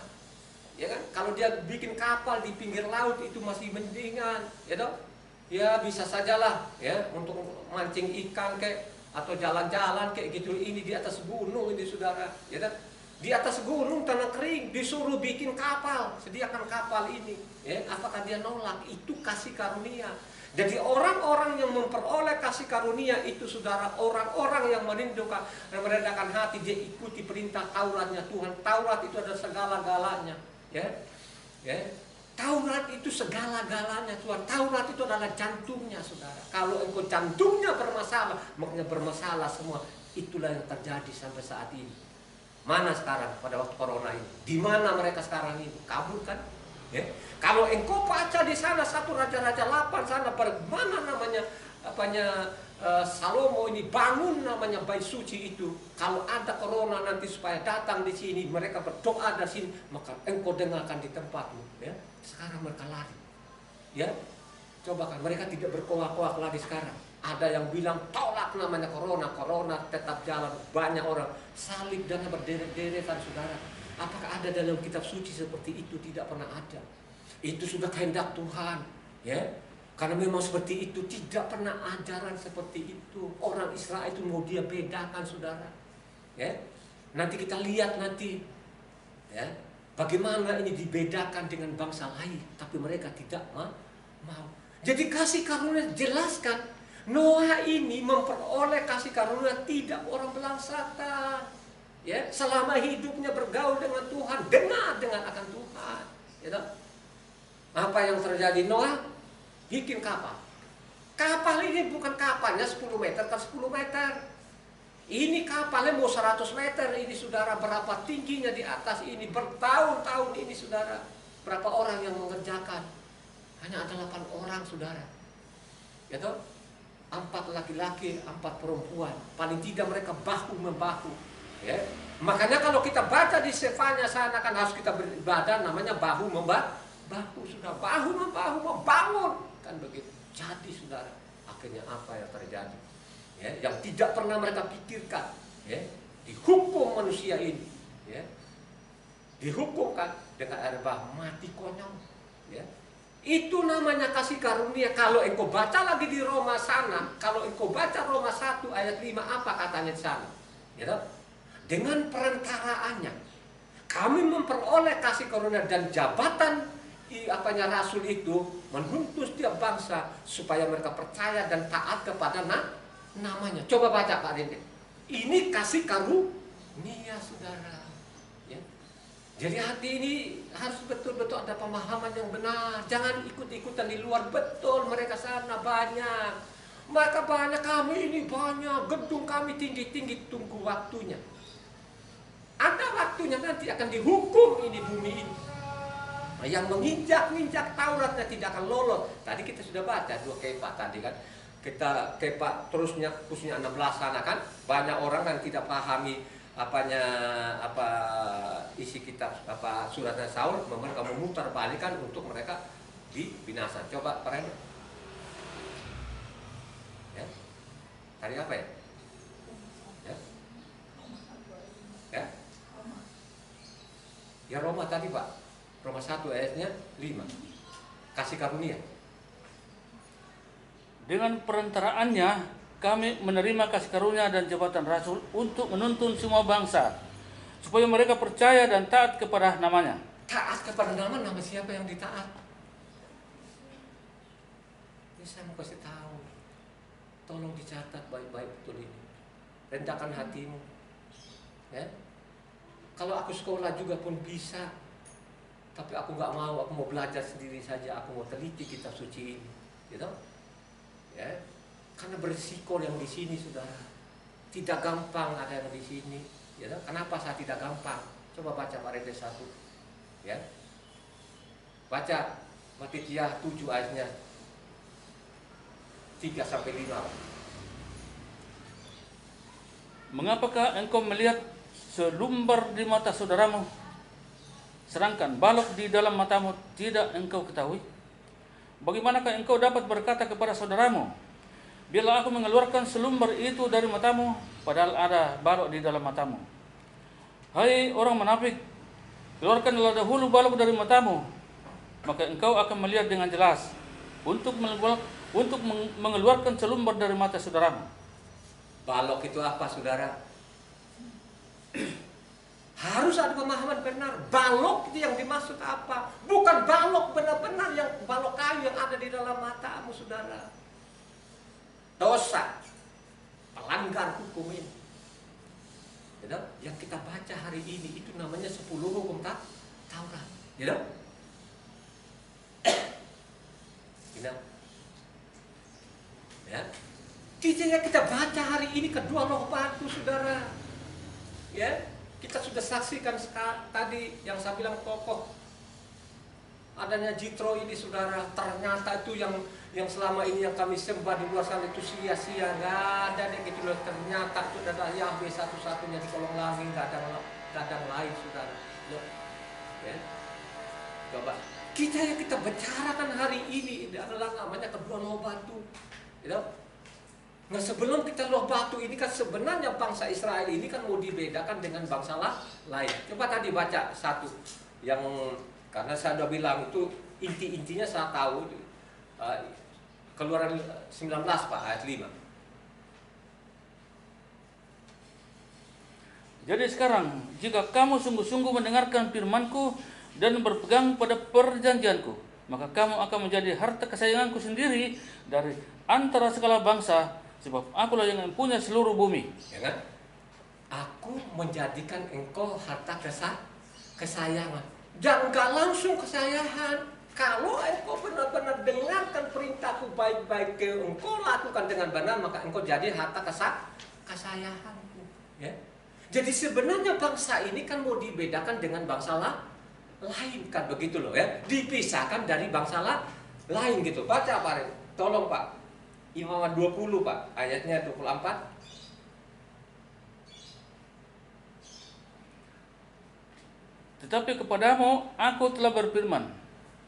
Ya kan? Kalau dia bikin kapal di pinggir laut itu masih mendingan, ya toh? Ya bisa sajalah, ya, untuk mancing ikan kayak atau jalan-jalan kayak gitu. Ini di atas gunung ini, saudara, ya kan? Di atas gunung tanah kering disuruh bikin kapal, sediakan kapal ini, ya. Apakah dia nolak? Itu kasih karunia. Jadi orang-orang yang memperoleh kasih karunia itu, saudara, orang-orang yang merendahkan hati, dia ikuti perintah Tauratnya Tuhan. Taurat itu adalah segala-galanya, ya. Taurat itu segala-galanya Tuhan. Taurat itu adalah jantungnya, saudara. Kalau engkau jantungnya bermasalah, makanya bermasalah semua. Itulah yang terjadi sampai saat ini. Mana sekarang pada waktu corona ini? Di mana mereka sekarang ini? Kabur kan? Ya. Kalau engkau baca di sana 1 Raja-Raja 8 sana, bagaimana namanya Salomo ini bangun namanya bait suci itu. Kalau ada corona nanti supaya datang di sini, mereka berdoa di sini, maka engkau dengarkan di tempatmu. Ya. Sekarang mereka lari. Ya, coba kan mereka tidak berkoak-koak lagi sekarang. Ada yang bilang tolak namanya corona tetap jalan. Banyak orang salib dan berderet-deretan, saudara. Apakah ada dalam kitab suci seperti itu? Tidak pernah ada. Itu sudah kehendak Tuhan, ya. Karena memang seperti itu, tidak pernah ajaran seperti itu. Orang Israel itu mau dia bedakan, saudara. Ya, nanti kita lihat nanti, ya, bagaimana ini dibedakan dengan bangsa lain, tapi mereka tidak mau. Jadi kasih karunia jelaskan, Noah ini memperoleh kasih karunia tidak orang belangsakan. Ya, selama hidupnya bergaul dengan Tuhan, dengar akan Tuhan. Ya, apa yang terjadi? Noah bikin kapal. Kapal ini bukan kapalnya 10 meter ke 10 meter. Ini kapalnya mau 100 meter. Ini, saudara, berapa tingginya di atas ini. Bertahun-tahun ini, saudara. Berapa orang yang mengerjakan? Hanya ada 8 orang, saudara. Ya toh? 4 laki-laki, 4 perempuan. Paling tidak mereka bahu-membahu. Ya. Makanya kalau kita baca di Sefanya sana kan harus kita beribadah namanya bahu-membahu, sudah bahu-membahu membangun. Kan begitu. Jadi, saudara, akhirnya apa yang terjadi? Ya, yang tidak pernah mereka pikirkan, ya, dihukum manusia ini, ya, dihukumkan dengan air bah, mati konyol, ya. Itu namanya kasih karunia. Kalau engkau baca lagi di Roma sana, kalau engkau baca Roma 1 ayat 5, apa katanya di sana? Ya, dengan perantaraannya kami memperoleh kasih karunia dan jabatan rasul itu menuntun setiap bangsa supaya mereka percaya dan taat kepada namanya. Coba baca, Pak Dede. Ini kasih karunia, saudara. Ya. Jadi hati ini harus betul-betul ada pemahaman yang benar. Jangan ikut-ikutan di luar. Betul, mereka sana banyak. Mereka banyak, kami ini banyak. Gedung kami tinggi-tinggi, tunggu waktunya. Ada waktunya nanti akan dihukum ini bumi ini. Yang menginjak-injak Tauratnya tidak akan lolos. Tadi kita sudah baca 2 Kepa tadi kan. Kita Kepa terusnya khususnya 16 sana kan. Banyak orang yang tidak pahami isi kitab suratnya Saul, mereka memutar balikan untuk mereka dibinasan. Coba Pak Reno. Ya. Tadi apa ya? Ya. Ya. Ya Roma tadi, Pak. Roma 1 ayatnya 5. Kasih karunia. Dengan perantaraannya kami menerima kasih karunia dan jabatan rasul untuk menuntun semua bangsa supaya mereka percaya dan taat kepada namanya. Taat kepada nama siapa yang ditaat? Ini saya mau kasih tahu. Tolong dicatat baik-baik betul ini. Rendahkan hatimu. Ya. Kalau aku sekolah juga pun bisa. Tapi aku nggak mau, aku mau belajar sendiri saja, aku mau teliti kitab suci ini, gitu, ya, karena berisiko yang di sini, saudara, tidak gampang ada yang di sini, gitu. Kenapa saya tidak gampang? Coba baca Parede 1, ya, baca Matitia 7 ayatnya, 3-5. Mengapakah engkau melihat selumbar di mata saudaramu, sedangkan balok di dalam matamu tidak engkau ketahui? Bagaimanakah engkau dapat berkata kepada saudaramu, biarlah aku mengeluarkan selumbar itu dari matamu, padahal ada balok di dalam matamu? Hai orang munafik, keluarkanlah dahulu balok dari matamu, maka engkau akan melihat dengan jelas untuk mengeluarkan selumbar dari mata saudaramu. Balok itu apa, saudara? Harus ada pemahaman benar. Balok itu yang dimaksud apa? Bukan balok benar-benar yang balok kayu yang ada di dalam matamu, saudara. Dosa, pelanggar hukum ini. Yang kita baca hari ini itu namanya 10 hukum Taurat. Ya, ya. Kita baca hari ini kedua loh batu, saudara. Ya, kita sudah saksikan tadi yang saya bilang kokoh adanya Jitro ini, saudara. Ternyata itu yang selama ini yang kami sembah di luar sana itu sia-sia, nggak ada yang gitu loh. Ternyata itu adalah Yahweh satu-satunya di kolong langit, nggak ada yang lain, saudara. Loh, ya. Coba kita bicarakan hari ini adalah namanya kedua loh batu, ya. Nah, sebelum kita loh batu ini kan sebenarnya bangsa Israel ini kan mau dibedakan dengan bangsa lain. Coba tadi baca satu yang, karena saya sudah bilang itu intinya saya tahu, Keluaran 19 Pak ayat 5. Jadi sekarang jika kamu sungguh-sungguh mendengarkan firman-Ku dan berpegang pada perjanjian-Ku, maka kamu akan menjadi harta kesayangan-Ku sendiri dari antara segala bangsa, sebab akulah yang mempunyai seluruh bumi. Ya kan? Aku menjadikan engkau harta kesayangan. Jangan nggak langsung kesayangan. Kalau engkau benar-benar dengarkan perintahku baik-baik ke engkau lakukan dengan benar, maka engkau jadi harta kesayanganku. Ya? Jadi sebenarnya bangsa ini kan mau dibedakan dengan bangsa lain, kan begitu loh ya. Dipisahkan dari bangsa lain gitu. Baca Pak, tolong Pak. Imamat 20 Pak, ayatnya 24. Tetapi kepadamu aku telah berfirman,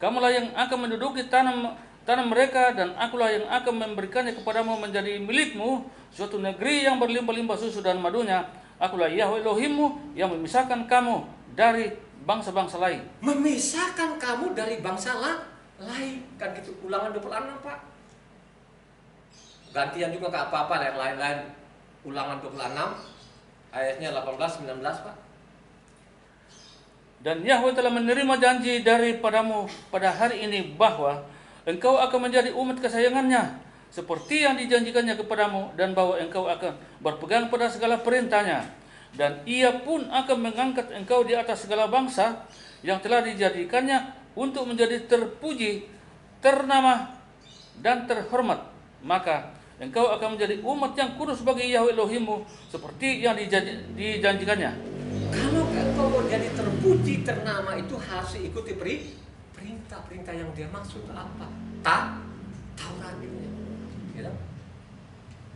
kamulah yang akan menduduki tanah mereka, dan akulah yang akan memberikannya kepadamu menjadi milikmu, suatu negeri yang berlimpah-limpah susu dan madunya. Akulah Yahweh Elohimmu yang memisahkan kamu dari bangsa-bangsa lain. Memisahkan kamu dari bangsa lain, kan gitu. Ulangan 26 Pak. Gantian juga gak apa-apa yang lain-lain. Ulangan 26 ayatnya 18-19 Pak. Dan Yahweh telah menerima janji daripadamu pada hari ini bahwa engkau akan menjadi umat kesayangannya seperti yang dijanjikannya kepadamu, dan bahwa engkau akan berpegang pada segala perintahnya, dan ia pun akan mengangkat engkau di atas segala bangsa yang telah dijadikannya untuk menjadi terpuji, ternama, dan terhormat. Maka engkau akan menjadi umat yang kudus bagi Yahweh Elohimmu seperti yang dijanjikannya. Kalau engkau mau jadi terpuji, ternama, itu harus ikuti perintah-perintah yang dia maksud apa? Taurat gitu ya.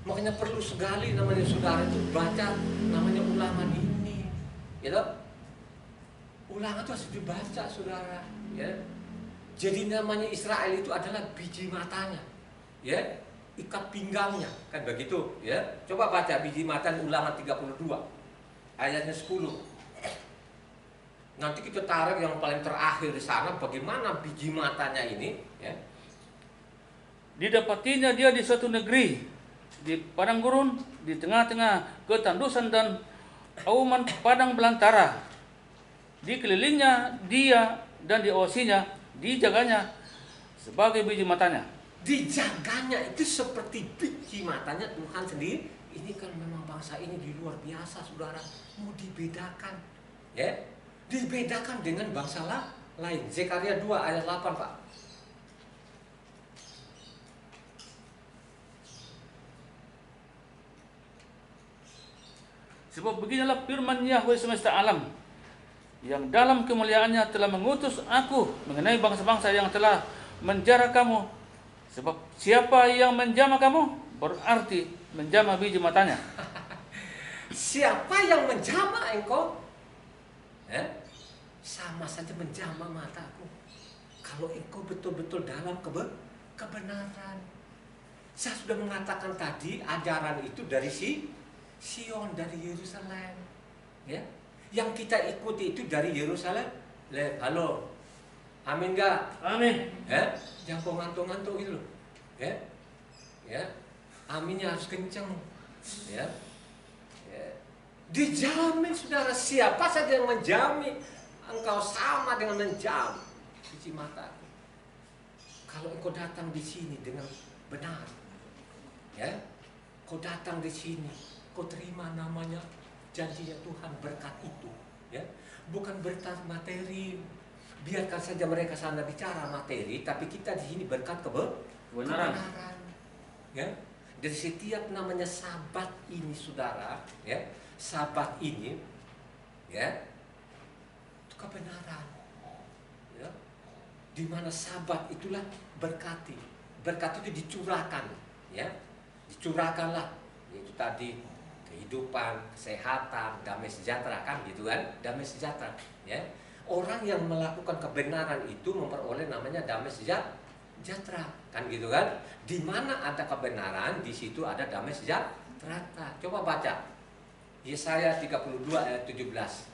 Makanya perlu sekali namanya saudara itu baca namanya ulangan ini, ya. Ulangan itu harus dibaca, saudara, ya. Jadi namanya Israel itu adalah biji matanya, ya. Ikat pinggangnya, kan begitu ya. Coba baca biji mata Ulangan 32 ayatnya 10. Nanti kita tarik yang paling terakhir di sana, bagaimana biji matanya ini ya. Didapatinya dia di suatu negeri, di padang gurun, di tengah-tengah ketandusan dan auman padang belantara. Dikelilingnya dia dan diawasinya, dijaganya sebagai biji matanya. Dijaganya itu seperti biji matanya Tuhan sendiri. Ini kan memang bangsa ini di luar biasa, saudara. Mau dibedakan, ya, dibedakan dengan bangsa lain. Zekaria 2 ayat 8 Pak. Sebab beginilah firman Yahweh semesta alam, yang dalam kemuliaannya telah mengutus aku mengenai bangsa-bangsa yang telah menjara kamu Sebab siapa yang menjamah kamu berarti menjamah biji matanya. Siapa yang menjamah engkau? Sama saja menjamah mataku. Kalau engkau betul-betul dalam kebenaran. Saya sudah mengatakan tadi, ajaran itu dari Sion, dari Yerusalem. Ya, yang kita ikuti itu dari Yerusalem. Halo, amin gak? Amin. Jangan kau ngantuk-ngantuk gitu loh. Ya, aminnya harus kencang. Ya. Dijamin saudara, siapa saja yang menjamin engkau sama dengan menjam biji mataku. Kalau engkau datang di sini dengan benar, ya, kau datang di sini, kau terima namanya janjinya Tuhan, berkat itu, ya, bukan berkat materi. Biarkan saja mereka sana bicara materi, tapi kita di sini berkat kebenaran. Ya, dari setiap namanya Sabat ini, saudara, ya, Sabat ini, ya, itu kebenaran, ya, di mana Sabat itulah berkati, berkat itu dicurahkan, ya, dicurahkanlah, yaitu tadi kehidupan, kesehatan, damai sejahtera, kan, gitu kan, damai sejahtera, ya. Orang yang melakukan kebenaran itu memperoleh namanya damai sejahtera, kan, gitu kan. Di mana ada kebenaran, di situ ada damai sejahtera. Coba baca Yesaya 32 ayat 17.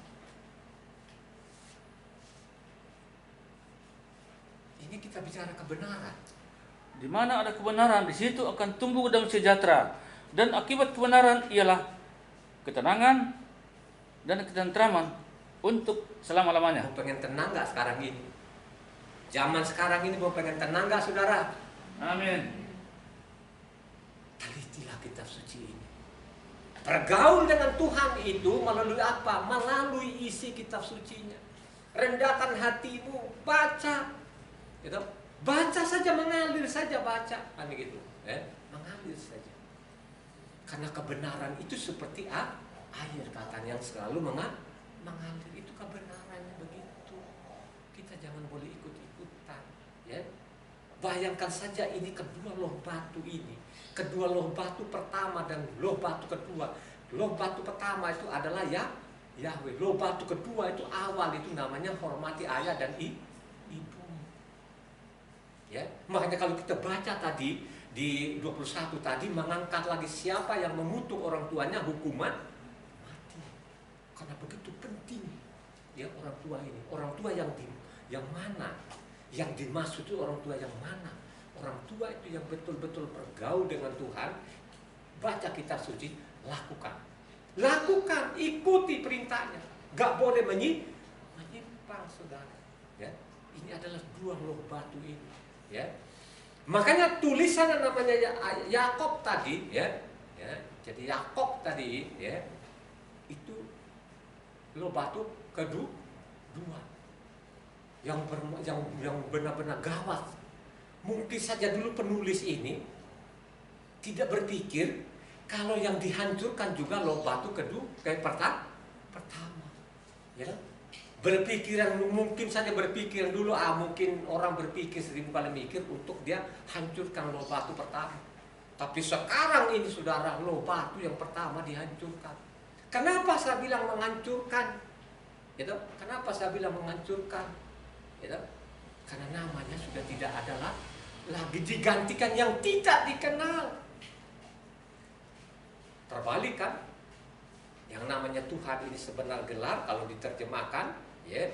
Ini kita bicara kebenaran. Di mana ada kebenaran, di situ akan tumbuh damai sejahtera. Dan akibat kebenaran ialah ketenangan dan ketentraman untuk selama-lamanya. Mau pengen tenang gak sekarang ini? Zaman sekarang ini mau pengen tenang gak, saudara? Amin. Telitilah kitab suci ini. Bergaul dengan Tuhan itu melalui apa? Melalui isi kitab sucinya. Rendahkan hatimu, baca, gitu. Baca saja, mengalir saja, baca, kan gitu, mengalir saja. Karena kebenaran itu seperti air, katanya, yang selalu mengalir. Itu kebenarannya begitu. Kita jangan boleh ikut-ikutan, ya. Bayangkan saja ini kedua loh batu ini. Kedua loh batu pertama dan loh batu kedua. Loh batu pertama itu adalah Yahweh. Loh batu kedua itu awal, itu namanya hormati ayah dan ibu. Ya, makanya kalau kita baca tadi di 21 tadi, mengangkat lagi siapa yang mengutuk orang tuanya, hukuman mati. Karena begitu penting, ya, orang tua ini. Orang tua yang mana? Yang dimaksud itu orang tua yang mana? Orang tua itu yang betul-betul bergaul dengan Tuhan. Baca kitab suci, lakukan, ikuti perintahnya. Gak boleh menyimpang, saudara. Ya, ini adalah dua loh batu ini. Ya, makanya tulisan yang namanya Yakob tadi, ya, jadi Yakob tadi, ya, itu loh batu kedua, yang benar-benar gawat. Mungkin saja dulu penulis ini tidak berpikir kalau yang dihancurkan juga loh batu kedua kayak pertama, ya. Berpikiran, mungkin saja berpikir dulu, mungkin orang berpikir 1000 kali mikir untuk dia hancurkan loh batu pertama. Tapi sekarang ini, saudara, loh batu yang pertama dihancurkan. Kenapa saya bilang menghancurkan? Gitu? Kenapa saya bilang menghancurkan? Gitu? Karena namanya sudah tidak ada lagi, digantikan yang tidak dikenal. Terbalik, kan? Yang namanya Tuhan ini sebenar gelar, kalau diterjemahkan, ya,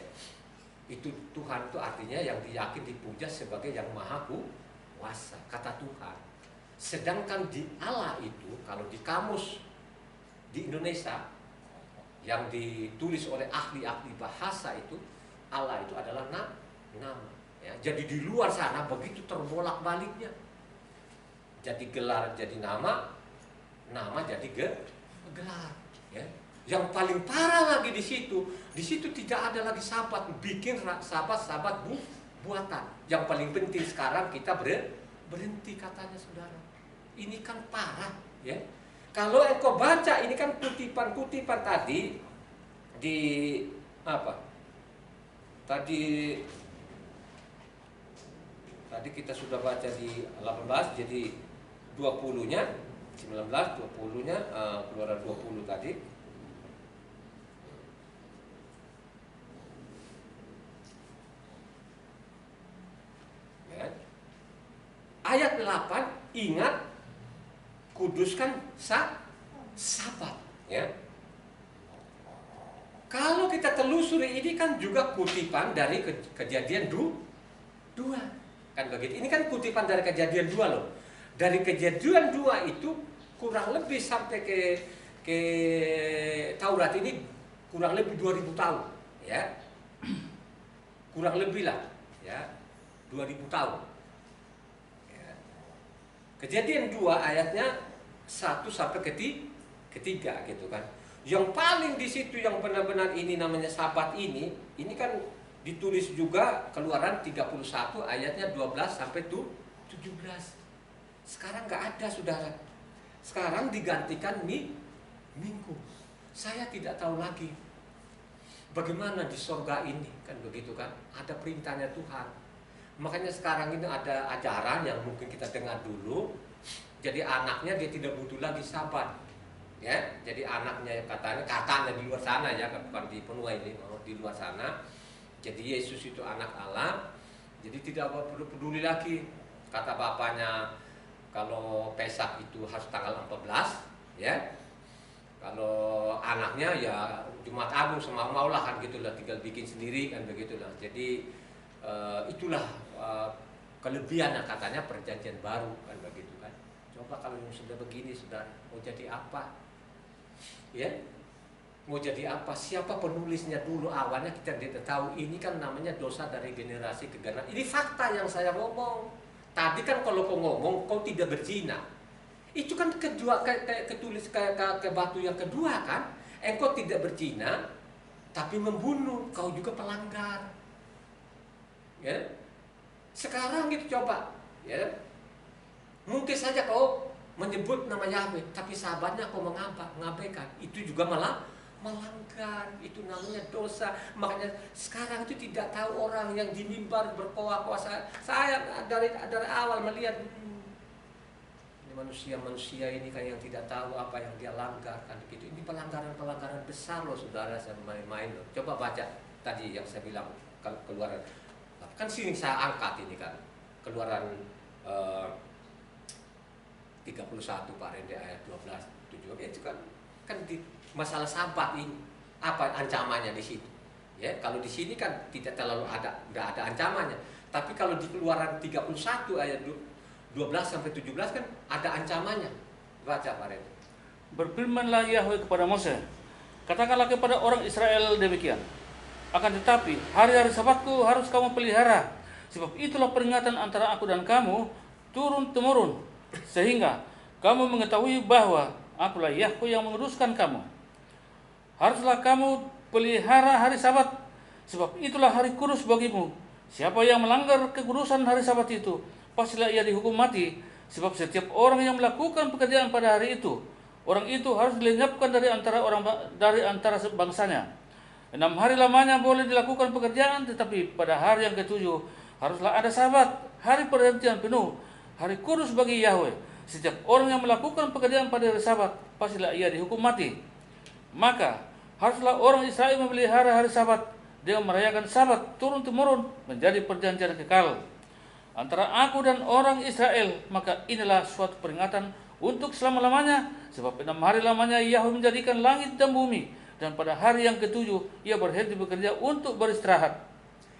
itu Tuhan itu artinya yang diyakin, dipuja sebagai yang maha kuasa, kata Tuhan. Sedangkan di Allah itu, kalau di kamus di Indonesia yang ditulis oleh ahli-ahli bahasa itu, Allah itu adalah nama. Ya, jadi di luar sana begitu terbolak-baliknya. Jadi gelar jadi nama jadi gelar. Ya. Yang paling parah lagi di situ tidak ada lagi sahabat, bikin sahabat buatan. Yang paling penting sekarang kita berhenti, katanya, saudara. Ini kan parah, ya. Kalau engkau baca ini kan kutipan-kutipan tadi di apa? Tadi Tadi kita sudah baca di 18, jadi 20-nya 19, 20-nya Keluaran 20 tadi. Ya. Ayat 8, ingat kuduskan Sabat, ya. Kalau kita telusuri ini kan juga kutipan dari Kejadian 2, kan begitu. Ini kan kutipan dari Kejadian 2 loh. Dari Kejadian 2 itu kurang lebih sampai ke Taurat ini kurang lebih 2000 tahun, ya. Kurang lebih lah, ya. 2000 tahun. Ya. Kejadian 2 ayatnya 1 sampai ketiga gitu kan. Yang paling di situ yang benar-benar ini namanya Sabat ini kan ditulis juga Keluaran 31 ayatnya 12 sampai 17. Sekarang nggak ada, saudara. Sekarang digantikan Minggu. Saya tidak tahu lagi bagaimana di sorga ini, kan begitu kan. Ada perintahnya Tuhan. Makanya sekarang ini ada ajaran yang mungkin kita dengar dulu. Jadi anaknya dia tidak butuh lagi Sabat. Ya, jadi anaknya katanya di luar sana, ya, bukan di Penua ini, di luar sana. Jadi Yesus itu anak Allah, jadi tidak perlu peduli lagi kata bapaknya kalau Pesak itu harus tanggal 14, ya. Kalau anaknya ya Jumat Agung semau-maulah kan gitulah, tinggal bikin sendiri kan begitulah. Jadi itulah kelebihannya katanya perjanjian baru kan begitu kan. Coba kalau yang sudah begini sudah mau jadi apa? Ya, mau jadi apa? Siapa penulisnya dulu awalnya kita tidak tahu. Ini kan namanya dosa dari generasi ke generasi. Ini fakta yang saya ngomong. Tadi kan kalau kau ngomong kau tidak berzina, itu kan kedua ketulis ke batu yang kedua kan. Engkau tidak berzina tapi membunuh, kau juga pelanggar. Ya. Sekarang gitu coba, ya. Mungkin saja kau menyebut nama Yahweh, tapi sahabatnya kau mengabaikan, itu juga malah melanggar, itu namanya dosa. Makanya sekarang itu tidak tahu orang yang di mimbar berkuasa. Saya dari awal melihat ini manusia ini kayak yang tidak tahu apa yang dia langgar kan gitu. Ini pelanggaran besar loh, saudara, saya main-main loh. Coba baca tadi yang saya bilang Keluaran, kan sini saya angkat ini kan Keluaran 31 Pak Rende ayat 12 7 itu kan di masalah Sabat ini apa ancamannya di situ, ya. Kalau di sini kan tidak terlalu enggak ada ancamannya, tapi kalau di Keluaran 31 ayat 12 sampai 17 kan ada ancamannya. Baca Pak Rende. Berfirmanlah Yahweh kepada Mose, katakanlah kepada orang Israel demikian, akan tetapi hari-hari Sabatku harus kamu pelihara, sebab itulah peringatan antara aku dan kamu turun-temurun, sehingga kamu mengetahui bahwa akulah Yahweh yang menguruskan kamu. Haruslah kamu pelihara hari Sabat, sebab itulah hari kudus bagimu. Siapa yang melanggar kekudusan hari Sabat itu, pastilah ia dihukum mati. Sebab setiap orang yang melakukan pekerjaan pada hari itu, orang itu harus dilenyapkan dari antara bangsanya. 6 hari lamanya boleh dilakukan pekerjaan, tetapi pada hari yang ketujuh haruslah ada Sabat, hari perhentian penuh, hari kudus bagi Yahweh. Setiap orang yang melakukan pekerjaan pada hari Sabat, pastilah ia dihukum mati. Maka haruslah orang Israel memelihara hari Sabat dengan merayakan Sabat turun-temurun menjadi perjanjian kekal antara aku dan orang Israel. Maka inilah suatu peringatan untuk selama-lamanya, sebab 6 hari lamanya Yahweh menjadikan langit dan bumi, dan pada hari yang ketujuh ia berhenti bekerja untuk beristirahat.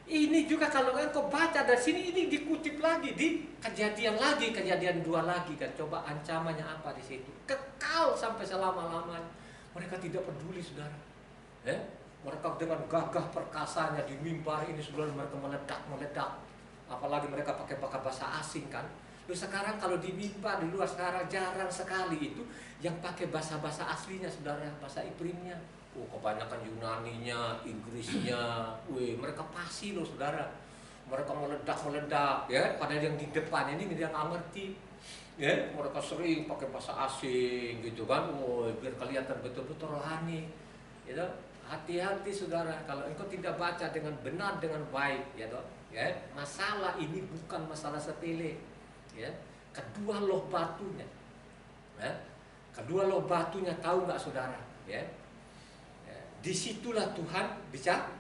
Ini juga kalau engkau baca dari sini, ini dikutip lagi di Kejadian 2 lagi kan. Coba ancamannya apa di situ? Kekal sampai selama-lamanya. Mereka tidak peduli, saudara. Mereka dengan gagah perkasanya di mimbar ini, saudara, mereka meledak. Apalagi mereka pakai bahasa asing kan. Loh, sekarang kalau di mimbar di luar sekarang jarang sekali itu yang pakai bahasa aslinya, saudara, bahasa Ibrimnya. Kebanyakan Yunaninya, Inggrisnya, mereka pasti loh, saudara. Mereka meledak, ya. Padahal yang di depan ini dia nggak ngerti, ya. Mereka sering pakai bahasa asing, gitu kan. Biar kelihatan betul-betul rohani, gitu. hati-hati saudara, kalau engkau tidak baca dengan benar, dengan baik, ya toh, ya, masalah ini bukan masalah sepele, ya. Kedua loh batunya, ya. Kedua loh batunya, tahu nggak saudara, ya. Ya, disitulah Tuhan bicara.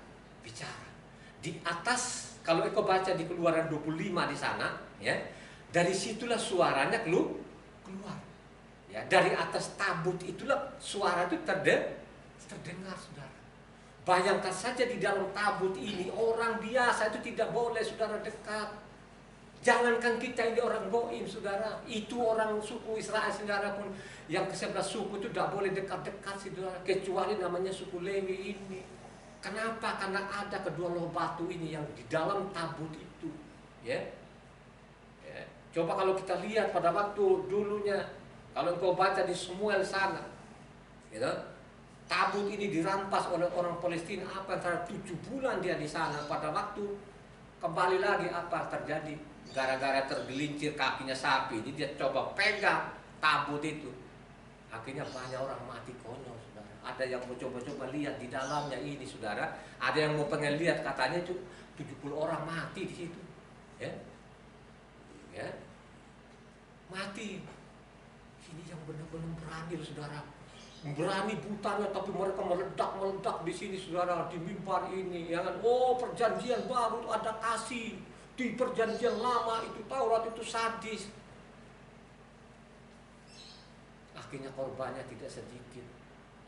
Di atas, kalau engkau baca di Keluaran 25 di sana, ya, dari situlah suaranya keluar. Ya, dari atas tabut itulah suara itu terdengar, saudara. Bayangkan saja di dalam tabut ini orang biasa itu tidak boleh saudara dekat. Jangankan kita ini orang Goim saudara, itu orang suku Israel saudara pun yang ke-11 suku itu tidak boleh dekat-dekat saudara, kecuali namanya suku Lewi ini. Kenapa? Karena ada kedua loh batu ini yang di dalam tabut itu, ya. Ya. Coba kalau kita lihat pada waktu dulunya, kalau engkau baca di Samuel sana, gitu, tabut ini dirampas oleh orang Palestina, apa antara 7 bulan dia di sana. Pada waktu kembali lagi apa terjadi? Gara-gara tergelincir kakinya sapi, jadi dia coba pegang tabut itu. Akhirnya banyak orang mati konyol, saudara. Ada yang mau coba-coba lihat di dalamnya ini, saudara. Ada yang mau pengen lihat, katanya itu 70 orang mati di situ, ya, ya, mati. Ini yang benar-benar berani, saudara. Berani butanya, tapi mereka meledak di sini, saudara, di mimbar ini, ya kan? Oh, perjanjian baru itu ada kasih, di perjanjian lama itu Taurat itu sadis. Akhirnya korbannya tidak sedikit.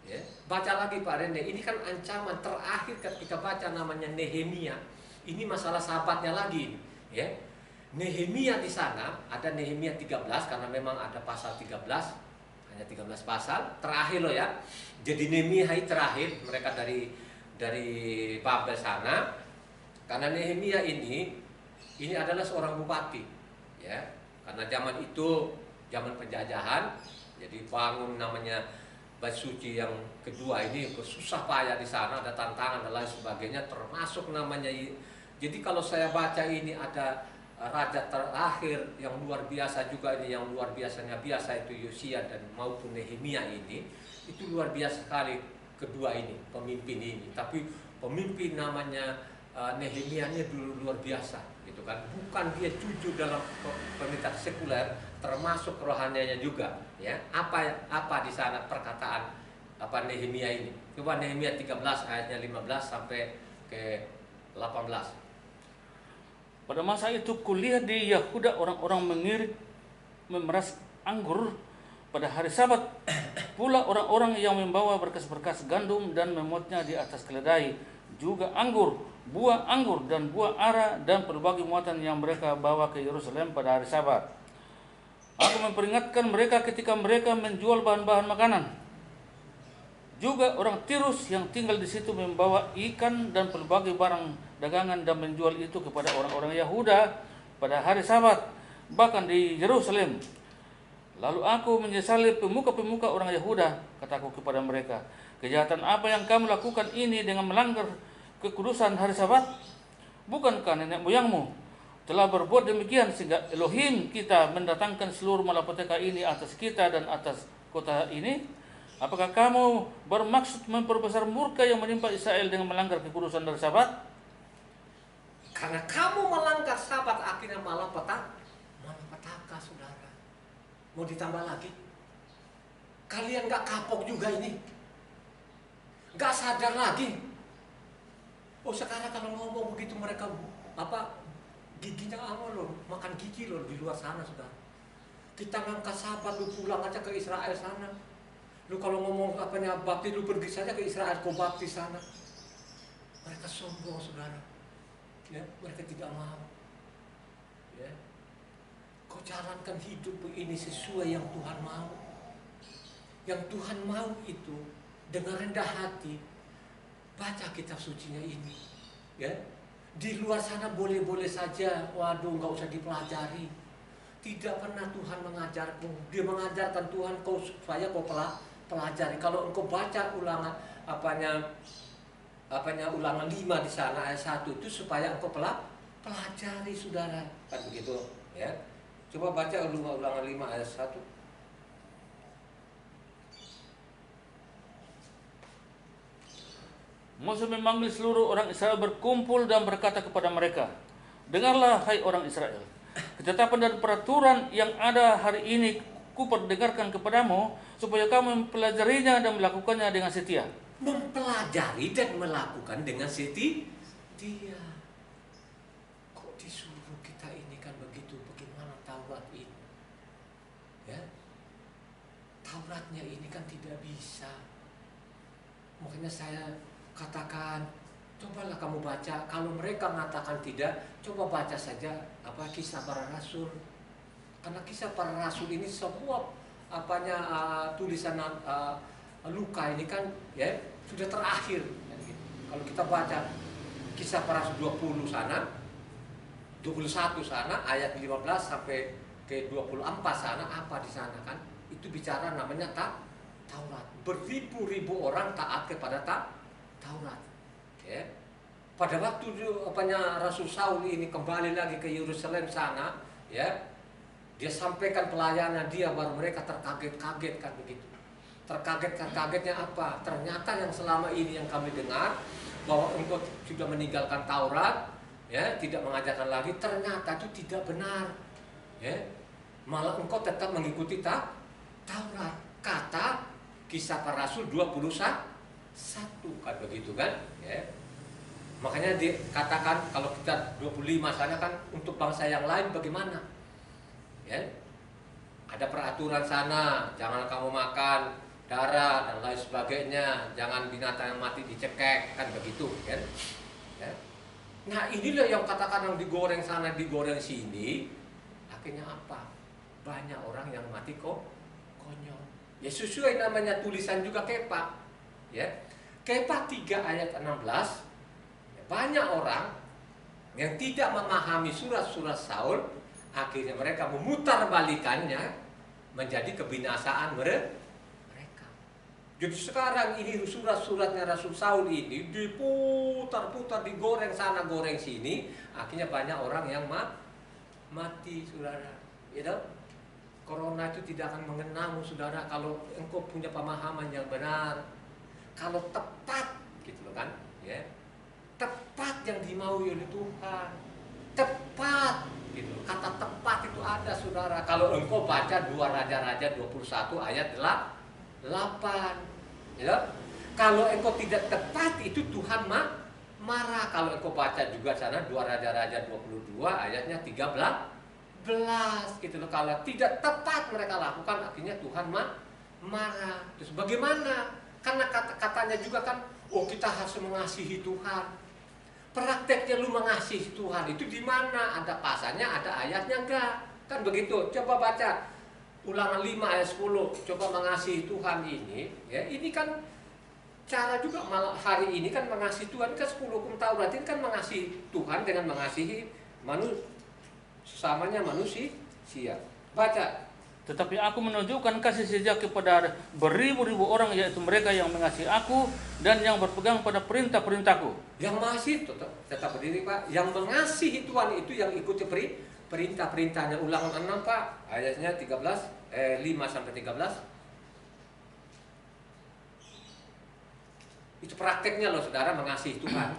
Ya. Baca lagi Pak Rene, ini kan ancaman terakhir ketika baca namanya Nehemia. Ini masalah sahabatnya lagi, ya. Nehemia di sana ada Nehemia 13 karena memang ada pasal 13. 13 pasal terakhir loh ya. Jadi Nehemia terakhir mereka dari Babel sana. Karena Nehemia ini adalah seorang bupati, ya. Karena zaman itu zaman penjajahan, jadi bangun namanya Bait Suci yang kedua ini susah payah di sana, ada tantangan dan lain sebagainya, termasuk namanya. Jadi kalau saya baca ini ada raja terakhir yang luar biasa juga ini, yang luar biasanya biasa itu Yosia dan maupun Nehemia ini, itu luar biasa sekali kedua ini, pemimpin ini. Tapi pemimpin namanya Nehemia ini dulu luar biasa, gitu kan. Bukan dia jujur dalam pemerintahan sekuler, termasuk rohanianya juga, ya. Apa di sana perkataan apa Nehemia ini? Coba Nehemia 13 ayatnya 15 sampai ke 18. Pada masa itu kulihat di Yahuda orang-orang mengirit memeras anggur pada hari Sabat. Pula orang-orang yang membawa berkas-berkas gandum dan memuatnya di atas keledai, juga anggur, buah anggur dan buah ara dan berbagai muatan yang mereka bawa ke Yerusalem pada hari Sabat. Aku memperingatkan mereka ketika mereka menjual bahan-bahan makanan. Juga orang Tirus yang tinggal di situ membawa ikan dan berbagai barang dagangan dan menjual itu kepada orang-orang Yahuda pada hari Sabat, bahkan di Yerusalem. Lalu aku menyesali pemuka-pemuka orang Yahuda, kataku kepada mereka, kejahatan apa yang kamu lakukan ini dengan melanggar kekudusan hari Sabat? Bukankah nenek moyangmu telah berbuat demikian sehingga Elohim kita mendatangkan seluruh malapetaka ini atas kita dan atas kota ini? Apakah kamu bermaksud memperbesar murka yang menimpa Israel dengan melanggar kekudusan dari Sabat? Karena kamu melanggar Sabat, akhirnya malapetaka, saudara. Mau ditambah lagi? Kalian gak kapok juga ini? Gak sadar lagi? Oh, sekarang kalau ngomong begitu mereka giginya loh, makan gigi loh di luar sana, saudara. Kita ngangkat Sabat, lu pulang aja ke Israel sana. Lu kalau ngomong apanya baptis, lu pergi saja ke Israel, kau baptis sana. Mereka sombong, saudara. Ya, mereka tidak mau. Ya. Kau jalankan hidup ini sesuai yang Tuhan mau. Yang Tuhan mau itu dengan rendah hati. Baca kitab sucinya ini. Ya. Di luar sana boleh-boleh saja. Waduh, nggak usah dipelajari. Tidak pernah Tuhan mengajarku. Dia mengajarkan Tuhan kau supaya kau pelajari. Kalau engkau baca ulangan ulangan 5 di sana ayat 1 itu supaya engkau pelajari, saudara. Kan begitu, ya. Coba baca ulangan 5 ayat 1. Musa memanggil seluruh orang Israel berkumpul dan berkata kepada mereka, dengarlah hai orang Israel, ketetapan dan peraturan yang ada hari ini kuperdengarkan kepadamu, supaya kamu mempelajarinya dan melakukannya dengan setia. Mempelajari dan melakukan dengan setia. Kok disuruh kita ini kan begitu? Bagaimana Taurat ini? Ya, Tauratnya ini kan tidak bisa. Makanya saya katakan, cobalah kamu baca. Kalau mereka mengatakan tidak, coba baca saja Kisah Para Rasul. Karena Kisah Para Rasul ini semua tulisan Luka ini kan ya sudah terakhir. Kalau kita baca Kisah Para Rasul 20 sana, 21 sana ayat 15 sampai ke 24 sana, apa di sana kan? Itu bicara namanya Taurat. Beribu-ribu orang taat kepada Taurat. Ya. Pada waktu Rasul Saul ini kembali lagi ke Yerusalem sana, ya, dia sampaikan pelayanan dia, baru mereka terkaget-kaget kan begitu. Terkagetnya apa? Ternyata yang selama ini yang kami dengar bahwa engkau sudah meninggalkan Taurat, ya, tidak mengajarkan lagi, ternyata itu tidak benar. Ya. Malah engkau tetap mengikuti Taurat. Kata Kisah Para Rasul 21 kan begitu kan, ya. Makanya dikatakan kalau kita 25 sana kan untuk bangsa yang lain bagaimana? Ya. Ada peraturan sana, jangan kamu makan darah dan lain sebagainya, jangan binatang yang mati dicekek kan begitu kan. Ya. Nah, inilah yang katakan yang digoreng sana, digoreng sini, akhirnya apa? Banyak orang yang mati konyol. Ya sesuai namanya tulisan juga Kepa. Ya. Kepa 3 ayat 16. Ya, banyak orang yang tidak memahami surat-surat Saul, akhirnya mereka memutarbalikannya menjadi kebinasaan mereka. Jadi sekarang ini surat-suratnya Rasul Saul ini diputar-putar, digoreng sana, goreng sini, akhirnya banyak orang yang mati, saudara. Ya dong? Corona itu tidak akan mengenamu, saudara, kalau engkau punya pemahaman yang benar, kalau tepat, gitu loh kan, ya, tepat yang dimaui oleh Tuhan, tepat, gitu. Kata tepat itu ada, saudara. Kalau engkau baca 2 Raja-Raja 21 ayat 8, ya. Kalau engkau tidak tepat itu Tuhan marah. Kalau engkau baca juga sana 2 Raja-Raja 22 ayatnya 13. Gitu loh, kalau tidak tepat mereka lakukan, akhirnya Tuhan marah. Terus bagaimana? Karena katanya juga kan, kita harus mengasihi Tuhan. Prakteknya lu mengasihi Tuhan itu di mana? Ada pasalnya, ada ayatnya enggak? Kan begitu. Coba baca Ulangan 5 ayat 10. Coba mengasihi Tuhan ini, ya, ini kan cara juga malah hari ini kan mengasihi Tuhan kan 10 hukum Taurat ini kan mengasihi Tuhan dengan mengasihi sesamanya manusia. Baca. Tetapi aku menunjukkan kasih setia kepada beribu-ribu orang, yaitu mereka yang mengasihi aku dan yang berpegang pada perintah-perintahku. Yang masih tetap berdiri, Pak. Yang mengasihi Tuhan itu yang ikuti perintah-perintahnya. Ulangan 6, Pak. Ayatnya 5 sampai 13. Itu prakteknya loh, saudara, mengasihi Tuhan.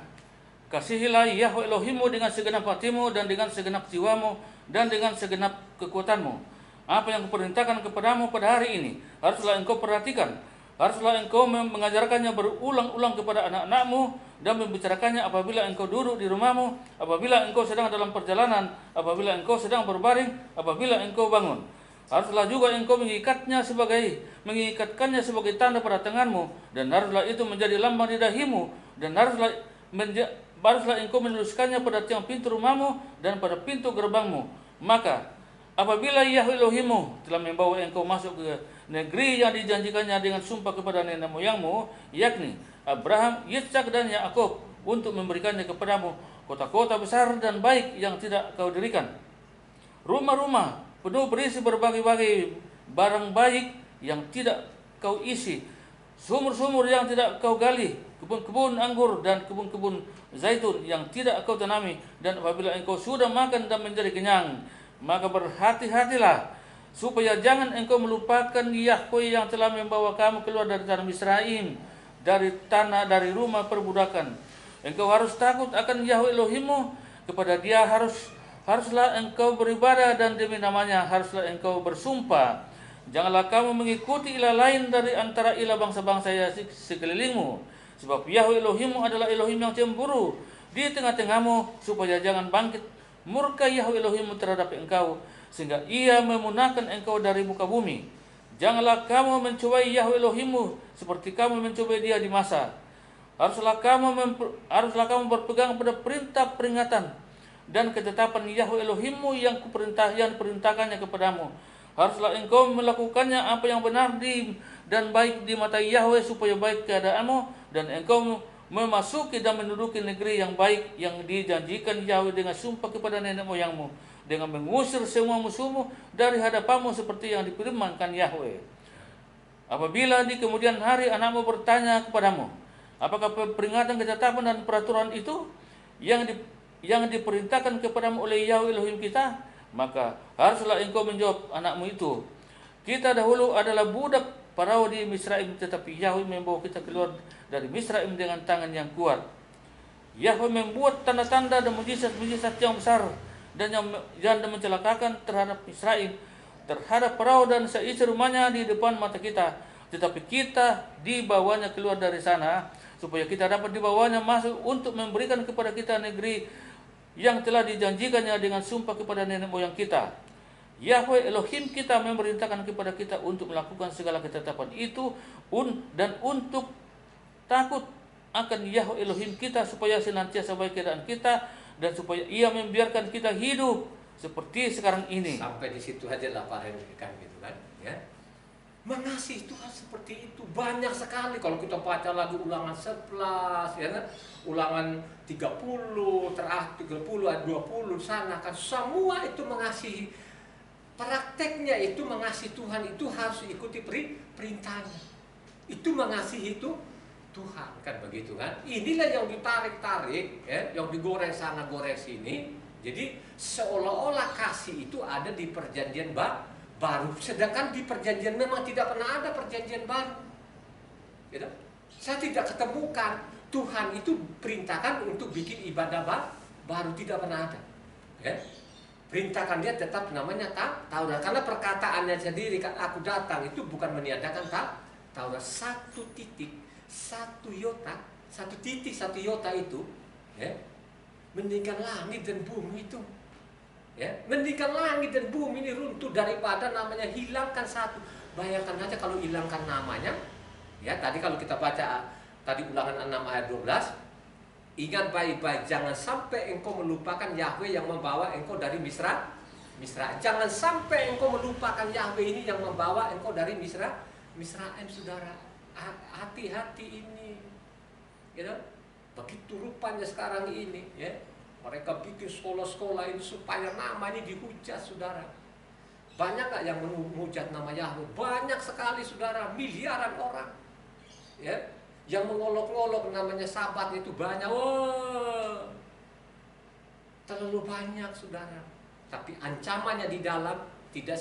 Kasihilah Yahweh Elohimmu dengan segenap hatimu dan dengan segenap jiwamu dan dengan segenap kekuatanmu. Apa yang kuperintahkan kepadamu pada hari ini haruslah engkau perhatikan. Haruslah engkau mengajarkannya berulang-ulang kepada anak-anakmu dan membicarakannya apabila engkau duduk di rumahmu, apabila engkau sedang dalam perjalanan, apabila engkau sedang berbaring, apabila engkau bangun. Haruslah juga engkau mengikatkannya sebagai tanda pada tanganmu, dan haruslah itu menjadi lambang di dahimu, dan haruslah engkau menuliskannya pada tiang pintu rumahmu dan pada pintu gerbangmu. Maka apabila Yahweh Elohimmu telah membawa engkau masuk ke negeri yang dijanjikannya dengan sumpah kepada nenek moyangmu, yakni Abraham, Yitzhak dan Yakub, untuk memberikannya kepadamu kota-kota besar dan baik yang tidak kau dirikan, rumah-rumah penuh berisi berbagai-bagai barang baik yang tidak kau isi, sumur-sumur yang tidak kau gali, kebun-kebun anggur dan kebun-kebun zaitun yang tidak kau tanami. Dan apabila engkau sudah makan dan menjadi kenyang, maka berhati-hatilah supaya jangan engkau melupakan Yahweh yang telah membawa kamu keluar dari tanah Misraim, dari tanah, dari rumah perbudakan. Engkau harus takut akan Yahweh Elohimmu, kepada Dia haruslah engkau beribadah, dan demi namanya haruslah engkau bersumpah. Janganlah kamu mengikuti ilah lain dari antara ilah bangsa-bangsa sekelilingmu, sebab Yahweh Elohimmu adalah Elohim yang cemburu di tengah-tengahmu, supaya jangan bangkit murka Yahweh Elohimmu terhadap engkau, sehingga Ia memunahkan engkau dari muka bumi. Janganlah kamu mencobai Yahweh Elohimmu seperti kamu mencobai Dia di masa. Haruslah kamu berpegang pada perintah peringatan dan ketetapan Yahweh Elohimmu yang perintahkannya kepadamu. Haruslah engkau melakukannya apa yang benar dan baik di mata Yahweh, supaya baik keadaanmu, dan engkau memasuki dan menduduki negeri yang baik yang dijanjikan Yahweh dengan sumpah kepada nenek moyangmu, dengan mengusir semua musuhmu dari hadapanmu, seperti yang difirmankan Yahweh. Apabila di kemudian hari anakmu bertanya kepadamu, apakah peringatan, ketetapan, dan peraturan itu yang diperintahkan kepadamu oleh Yahweh Elohim kita, maka haruslah engkau menjawab anakmu itu, kita dahulu adalah budak Farao di Misraim, tetapi Yahweh membawa kita keluar dari Misraim dengan tangan yang kuat. Yahweh membuat tanda-tanda dan mujizat-mujizat yang besar dan yang mencelakakan terhadap Misraim, terhadap Farao dan seisi rumahnya di depan mata kita. Tetapi kita dibawanya keluar dari sana, supaya kita dapat dibawanya masuk untuk memberikan kepada kita negeri yang telah dijanjikannya dengan sumpah kepada nenek moyang kita. Yahweh Elohim kita memerintahkan kepada kita untuk melakukan segala ketetapan itu dan untuk takut akan Yahweh Elohim kita, supaya senantiasa baik keadaan kita, dan supaya Ia membiarkan kita hidup seperti sekarang ini. Sampai di situ aja lah Pak Henry kan gitu kan, ya. Mengasihi Tuhan seperti itu banyak sekali. Kalau kita baca lagu Ulangan 11, ya kan? Ulangan 30, terakhir 30 ayat 20 sana kan, semua itu mengasihi. Prakteknya itu mengasihi Tuhan itu harus ikuti perintahnya. Itu mengasihi itu Tuhan kan, begitu kan. Inilah yang ditarik-tarik, ya, yang digoreng sana goreng sini. Jadi seolah-olah kasih itu ada di perjanjian baru, sedangkan di perjanjian memang tidak pernah ada perjanjian baru, gitu. Saya tidak ketemukan Tuhan itu perintahkan untuk bikin ibadah baru, tidak pernah ada, ya. Perintahkan Dia tetap namanya Taurat, karena perkataannya sendiri kan, aku datang itu bukan meniadakan Taurat. Satu titik, satu iota itu, ya, mendingkan langit dan bumi itu. Ya, mendingkan langit dan bumi ini runtuh daripada namanya hilangkan satu. Bayangkan aja kalau hilangkan namanya. Ya, tadi kalau kita baca tadi Ulangan 6 ayat 12, ingat baik-baik, jangan sampai engkau melupakan Yahweh yang membawa engkau dari Misra. Jangan sampai engkau melupakan Yahweh ini yang membawa engkau dari Misraim, saudara. Hati-hati ini. Gitu? Begitu rupanya sekarang ini, ya. Mereka bikin sekolah-sekolah ini supaya nama ini dihujat, saudara. Banyak gak yang menghujat nama Yahweh? Banyak sekali, saudara. Miliaran orang, ya, yang mengolok-olok namanya Sabat itu banyak. Wah, terlalu banyak, saudara. Tapi ancamannya di dalam tidak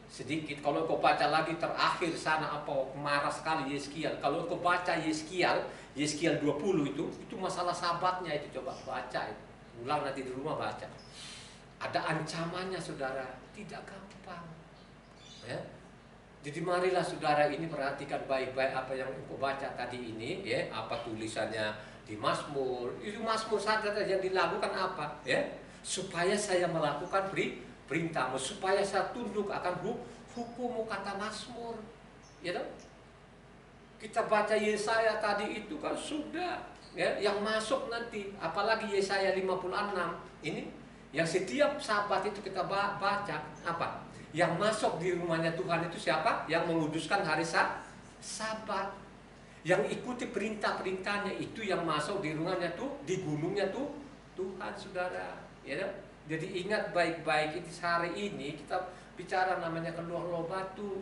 sedikit. Kalau kau baca lagi terakhir sana, apa marah sekali Yeskiel. Kalau kau baca Yeskiel 20 itu masalah Sabatnya itu, coba baca itu. Ulang nanti di rumah baca. Ada ancamannya, saudara, tidak gampang, ya. Jadi marilah saudara ini perhatikan baik-baik apa yang aku baca tadi ini, ya. Apa tulisannya di Mazmur. Itu Mazmur saja yang dilakukan apa, ya? Supaya saya melakukan perintahmu, supaya saya tunduk akan hukummu, kata Mazmur, ya toh? Kita baca Yesaya tadi itu kan sudah, ya, yang masuk nanti, apalagi Yesaya 56 ini, yang setiap Sabat itu kita baca apa? Yang masuk di rumahnya Tuhan itu siapa? Yang menguduskan hari Sabat, yang ikuti perintah-perintahnya itu, yang masuk di rumahnya tuh, di gunungnya tuh Tuhan, saudara, ya. Jadi ingat baik-baik, itu hari ini kita bicara namanya keluar batu.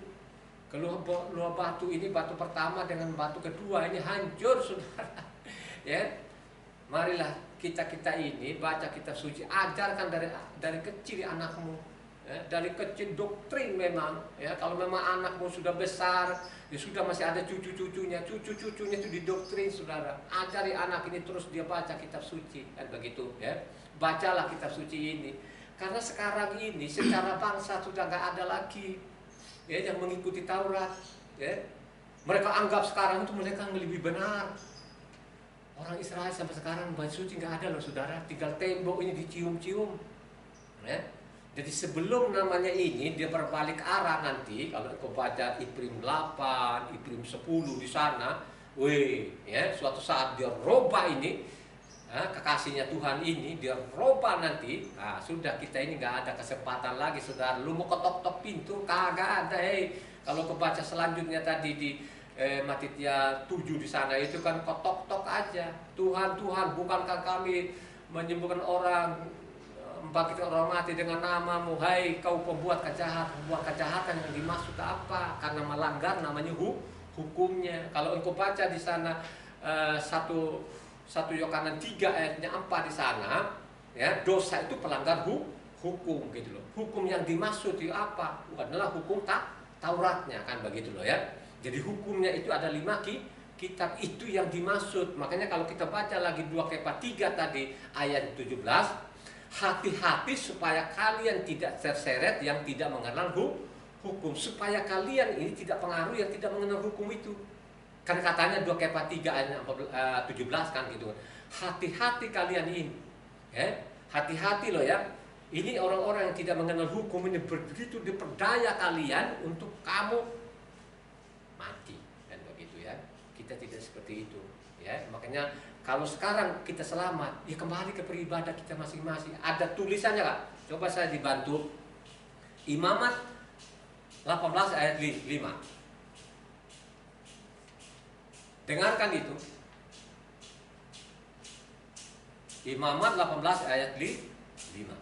Keluar batu ini, batu pertama dengan batu kedua ini hancur, saudara. Ya, marilah kita ini baca kitab suci, ajarkan dari kecil anakmu, ya, dari kecil doktrin memang, ya, kalau memang anakmu sudah besar, ya sudah masih ada cucu-cucunya itu didoktrin, saudara. Ajari anak ini terus dia baca kitab suci, kan begitu, ya. Bacalah kitab suci ini, karena sekarang ini secara bangsa sudah nggak ada lagi, ya, yang mengikuti Taurat, ya. Mereka anggap sekarang itu mereka lebih benar. Orang Israel sampai sekarang bait suci nggak ada loh, saudara. Tinggal tembok ini dicium-cium, ya. Jadi sebelum namanya ini dia berbalik arah nanti, kalau kau baca Ibrahim 8, Ibrahim 10 di sana, ya, suatu saat dia robah ini, kekasihnya Tuhan ini dia robah nanti, sudah kita ini nggak ada kesempatan lagi, saudara. Lu mau ketok-tok pintu kagak ada, Kalau kau baca selanjutnya tadi di Matitia 7 di sana itu kan ketok-tok aja. Tuhan, Tuhan, bukankah kami menyembuhkan orang, membangkitkan orang mati dengan namamu? Hai kau pembuat kejahatan yang dimaksud apa? Karena melanggar namanya hukumnya. Kalau engkau baca di sana 1 Yohanes 3 ayatnya 4 di sana, ya, dosa itu pelanggar hukum gitu loh. Hukum yang dimaksud itu apa? Adalah hukum Tauratnya, kan begitu loh, ya. Jadi hukumnya itu ada 5 kitab itu yang dimaksud. Makanya kalau kita baca lagi 2 Kefa 3 tadi ayat 17, hati-hati supaya kalian tidak terseret yang tidak mengenal hukum. Supaya kalian ini tidak pengaruh yang tidak mengenal hukum itu. Kan katanya 2 Kefa 3 ayat 17 kan gitu. Hati-hati kalian ini. Hati-hati loh, ya. Ini orang-orang yang tidak mengenal hukum ini begitu diperdaya kalian untuk kamu mati. Dan begitu, ya. Kita tidak seperti itu, ya. Makanya kalau sekarang kita selamat, ya kembali ke beribadah kita masing-masing. Ada tulisannya, Kak? Coba saya dibantu. Imamat 18 ayat 5. Dengarkan itu. Imamat 18 ayat 5.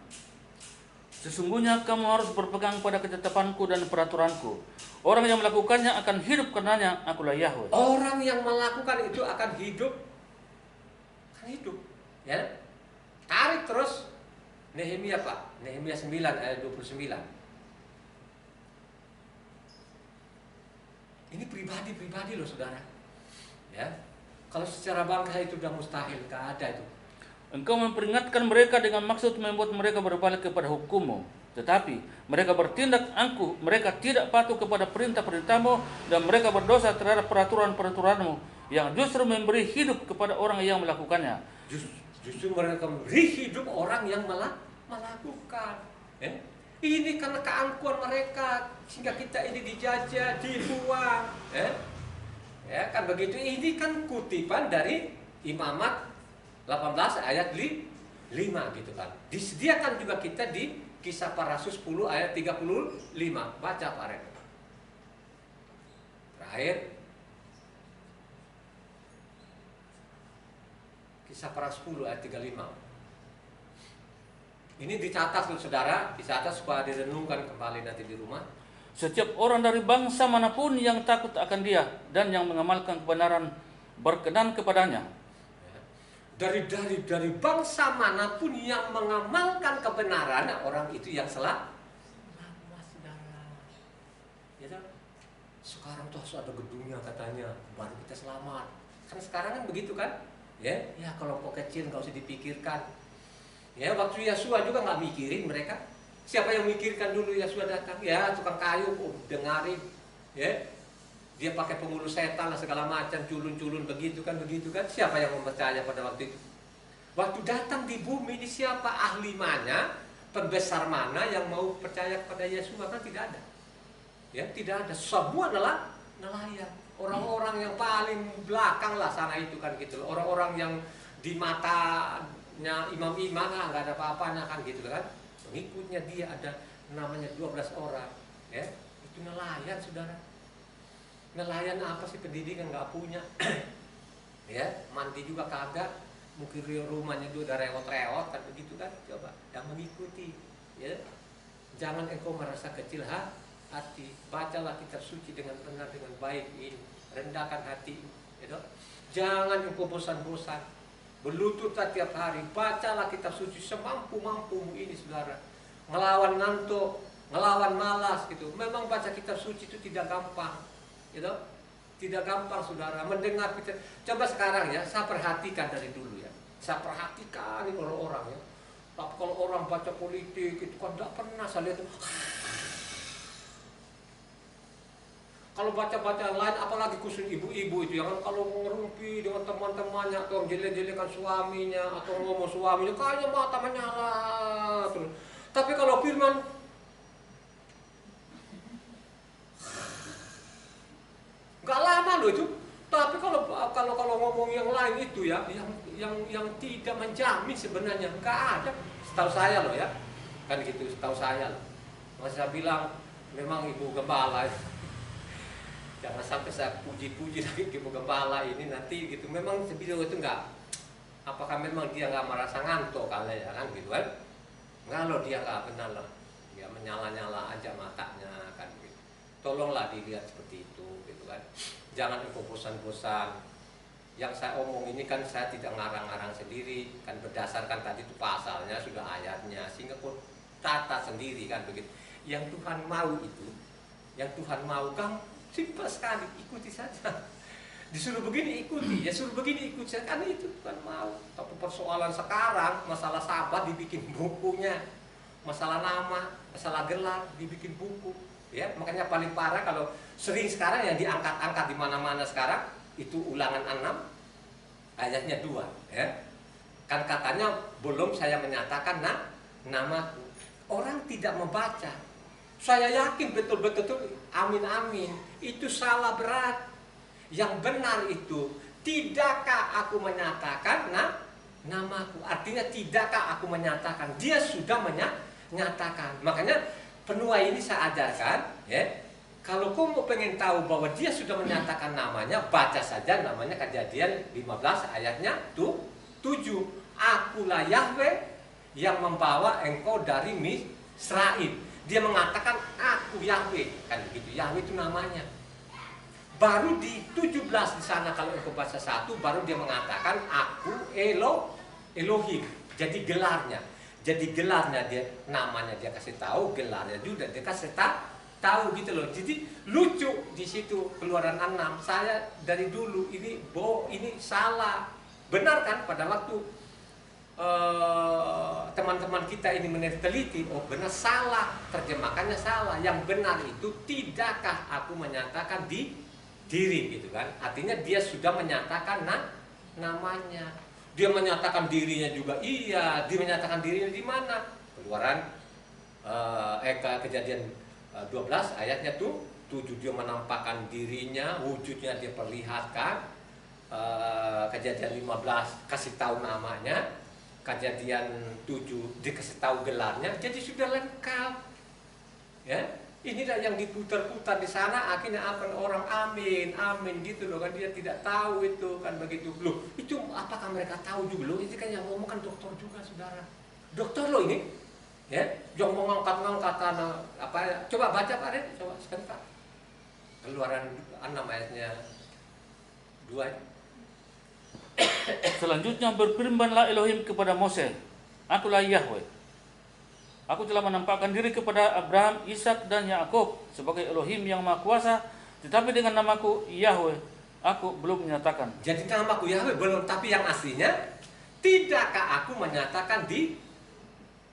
Sesungguhnya kamu harus berpegang pada ketetapanku dan peraturanku. Orang yang melakukannya akan hidup karenanya, akulah Yahweh. Orang yang melakukan itu akan hidup. Ya. Tarik terus Nehemia, Pak. Nehemia 9 ayat 29. Ini pribadi loh, saudara. Ya. Kalau secara bangsa itu sudah mustahil, gak ada itu. Engkau memperingatkan mereka dengan maksud membuat mereka berbalik kepada hukum-Mu. Tetapi mereka bertindak angkuh, mereka tidak patuh kepada perintah-perintah-Mu, dan mereka berdosa terhadap peraturan-peraturan-Mu yang justru memberi hidup kepada orang yang melakukannya. Justru mereka memberi hidup orang yang melakukan. Ini karena keangkuhan mereka sehingga kita ini dijajah, dibuang. Ya kan begitu. Ini kan kutipan dari Imamat 18 ayat 5 gitu kan. Disediakan juga kita di Kisah Para Rasul 10 ayat 35. Baca, Pak Ren. Terakhir Kisah Para Rasul 10 ayat 35. Ini dicatat loh, saudara, dicatat supaya direnungkan kembali nanti di rumah. Setiap orang dari bangsa manapun yang takut akan Dia dan yang mengamalkan kebenaran berkenan kepadanya. Dari bangsa manapun yang mengamalkan kebenaran, orang itu yang selamat, saudara. Ya, sekarang tuh harus ada gedungnya katanya, baru kita selamat. Karena sekarang kan begitu kan? Ya kelompok kecil nggak usah dipikirkan. Ya, waktu Yesua juga nggak mikirin mereka. Siapa yang mikirkan dulu Yesua datang? Ya, tukang kayu, dengarin. Ya, dia pakai pengurus setan lah segala macam, culun-culun begitu kan. Siapa yang mempercaya pada waktu itu? Waktu datang di bumi ini siapa ahli mana, pembesar mana yang mau percaya kepada Yesus? Kan tidak ada. Ya, tidak ada. Semua adalah nelayan. Orang-orang yang paling belakang lah sana itu kan gitu. Orang-orang yang di matanya imam-imam nggak ada apa-apanya kan gitu kan. Pengikutnya dia ada namanya 12 orang. Ya, itu nelayan, saudara. Nelayan apa sih, pendidikan nggak punya. Ya, mandi juga kagak, mungkin rumahnya juga rewot-rewot kan begitu kan. Coba yang mengikuti, ya. Jangan engkau merasa kecil hati. Bacalah kitab suci dengan benar, dengan baik ini. Rendahkan hati, gitu. Jangan engkau bosan-bosan. Berlutut tiap hari, bacalah kitab suci semampu-mampumu ini, saudara. Melawan ngantuk, ngelawan malas gitu. Memang baca kitab suci itu tidak gampang, gitu. Tidak gampang saudara mendengar kita. Coba sekarang ya, saya perhatikan dari dulu ya. Saya perhatikan ini orang-orang ya. Tapi kalau orang baca politik itu kan tidak pernah saya lihat. Kalau baca-baca lain, apalagi khusus ibu-ibu itu, yang kalau ngerumpi dengan teman-temannya atau jelek-jelekan suaminya atau ngomong suaminya, kayaknya mata menyala terus. Tapi kalau firman, nggak lama loh itu. Tapi kalau ngomong yang lain itu ya, yang tidak menjamin sebenarnya nggak ada. Setahu saya loh ya, kan gitu. Setahu saya loh. Masa saya bilang memang ibu gembala. Jangan sampai saya puji-puji lagi ibu gembala ini nanti gitu. Memang video itu enggak. Apakah memang dia nggak merasa ngantuk kali ya kan gitu kan? Enggak loh, dia nggak benar lah. Dia menyala-nyala aja matanya kan gitu. Tolonglah dilihat seperti itu gitu kan. Jangan ikut bosan-bosan. Yang saya omong ini kan saya tidak ngarang-ngarang sendiri, kan berdasarkan tadi itu pasalnya sudah ayatnya, sehingga pun tata sendiri kan begitu. Yang Tuhan mau itu, yang Tuhan mau kan simpel sekali, ikuti saja. Disuruh begini ikuti, ya suruh begini ikuti saja, kan itu Tuhan mau. Tapi persoalan sekarang, masalah sabat dibikin bukunya, masalah nama, masalah gelar dibikin buku. Ya, makanya paling parah kalau sering sekarang yang diangkat-angkat di mana-mana sekarang itu Ulangan 6 ayatnya 2 ya. Kan katanya belum saya menyatakan namaku. Orang tidak membaca. Saya yakin betul-betul amin itu salah berat. Yang benar itu, tidakkah aku menyatakan namaku? Artinya tidakkah aku menyatakan? Dia sudah menyatakan. Makanya penuai ini saya ajarkan ya. Kalau kau mau pengen tahu bahwa dia sudah menyatakan namanya, baca saja namanya Kejadian 15 ayatnya 7. Akulah Yahweh yang membawa engkau dari Misraim. Dia mengatakan aku Yahweh, kan begitu. Yahweh itu namanya. Baru di 17 di sana kalau engkau baca 1, baru dia mengatakan aku Elohim. Jadi gelarnya. Jadi gelarnya dia, namanya dia kasih tahu, gelarnya juga dia kasih tahu gitu loh. Jadi lucu di situ Keluaran 6. Saya dari dulu ini salah. Benar kan pada waktu teman-teman kita ini meneliti, oh benar salah, terjemahkannya salah. Yang benar itu tidakkah aku menyatakan diri gitu kan. Artinya dia sudah menyatakan namanya. Dia menyatakan dirinya juga iya, dia menyatakan dirinya di mana? Keluaran Kejadian 12 ayatnya tuh 7, dia menampakkan dirinya, wujudnya dia perlihatkan. Kejadian 15 kasih tahu namanya, Kejadian 7 dikasih tahu gelarnya, jadi sudah lengkap. Ya, inilah yang diputar-putar di sana, akhirnya apa orang amin gitu loh kan, dia tidak tahu itu kan begitu. Loh, itu apakah mereka tahu juga loh? Ini kan yang ngomong kan dokter juga saudara. Dokter loh ini. Ya, yang mau ngangkat apa ya? Coba baca Pak Red, coba sebentar. Keluaran 6 ayatnya 2. Selanjutnya berfirmanlah Elohim kepada Mose, akulah Yahweh. Aku telah menampakkan diri kepada Abraham, Ishak dan Yakub sebagai Elohim yang Maha Kuasa, tetapi dengan namaku Yahweh aku belum menyatakan. Jadi namaku Yahweh belum, tapi yang aslinya tidakkah aku menyatakan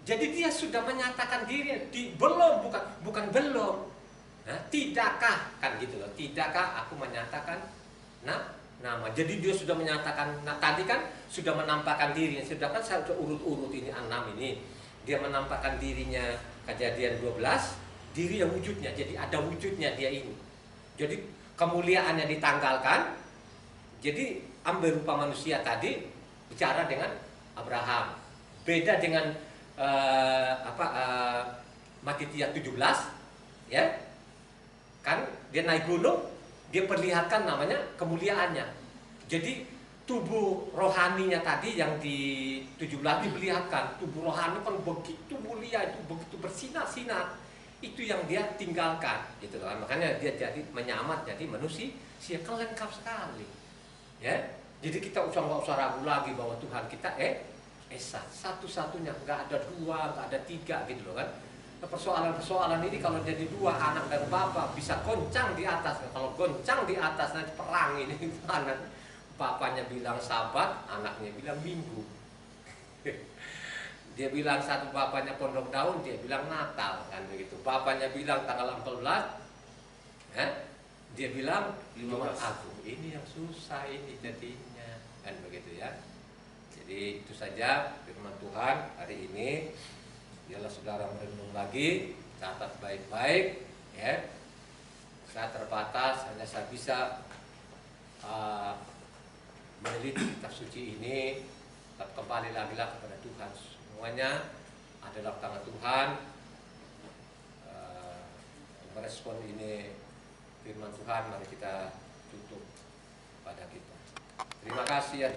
Jadi dia sudah menyatakan diri belum, bukan belum. Nah, tidakkah kan gitu loh. Tidakkah aku menyatakan nama. Jadi dia sudah menyatakan. Nah, tadi kan sudah menampakkan dirinya. Sudah kan saya sudah urut-urut ini 6 ini. Dia menampakkan dirinya Kejadian 12, diri yang wujudnya. Jadi ada wujudnya dia ini. Jadi kemuliaannya ditanggalkan. Jadi ambil rupa manusia tadi bicara dengan Abraham. Beda dengan Matitia 17 ya kan, dia naik gunung, dia perlihatkan namanya kemuliaannya. Jadi tubuh rohaninya tadi yang di 17 diperlihatkan, tubuh rohani kan begitu mulia, itu begitu bersinar-sinar, itu yang dia tinggalkan gitu kan. Makanya dia jadi menyamat jadi manusia kan lengkap sekali ya. Jadi kita nggak usah ragu lagi bahwa Tuhan kita Esa, satu-satunya, nggak ada 2, nggak ada 3 gitu loh kan. persoalan-persoalan ini kalau jadi dua, anak dan bapak bisa goncang di atas. Kalau goncang di atas nanti perang ini. Anak bapaknya bilang Sabat, anaknya bilang Minggu. Dia bilang satu, bapaknya pondok daun, dia bilang Natal, kan begitu. Bapaknya bilang tanggal 14, dia bilang 15 Agung. Ini yang susah ini jadinya, kan begitu ya. Jadi itu saja firman Tuhan hari ini. Biarlah saudara merenung lagi, catat baik-baik, ya. Saya terbatas, hanya saya bisa meneliti kitab suci ini. Kembali lagi kepada Tuhan. Semuanya adalah tangan Tuhan. Merespon ini firman Tuhan, mari kita tutup pada kita. Terima kasih ya.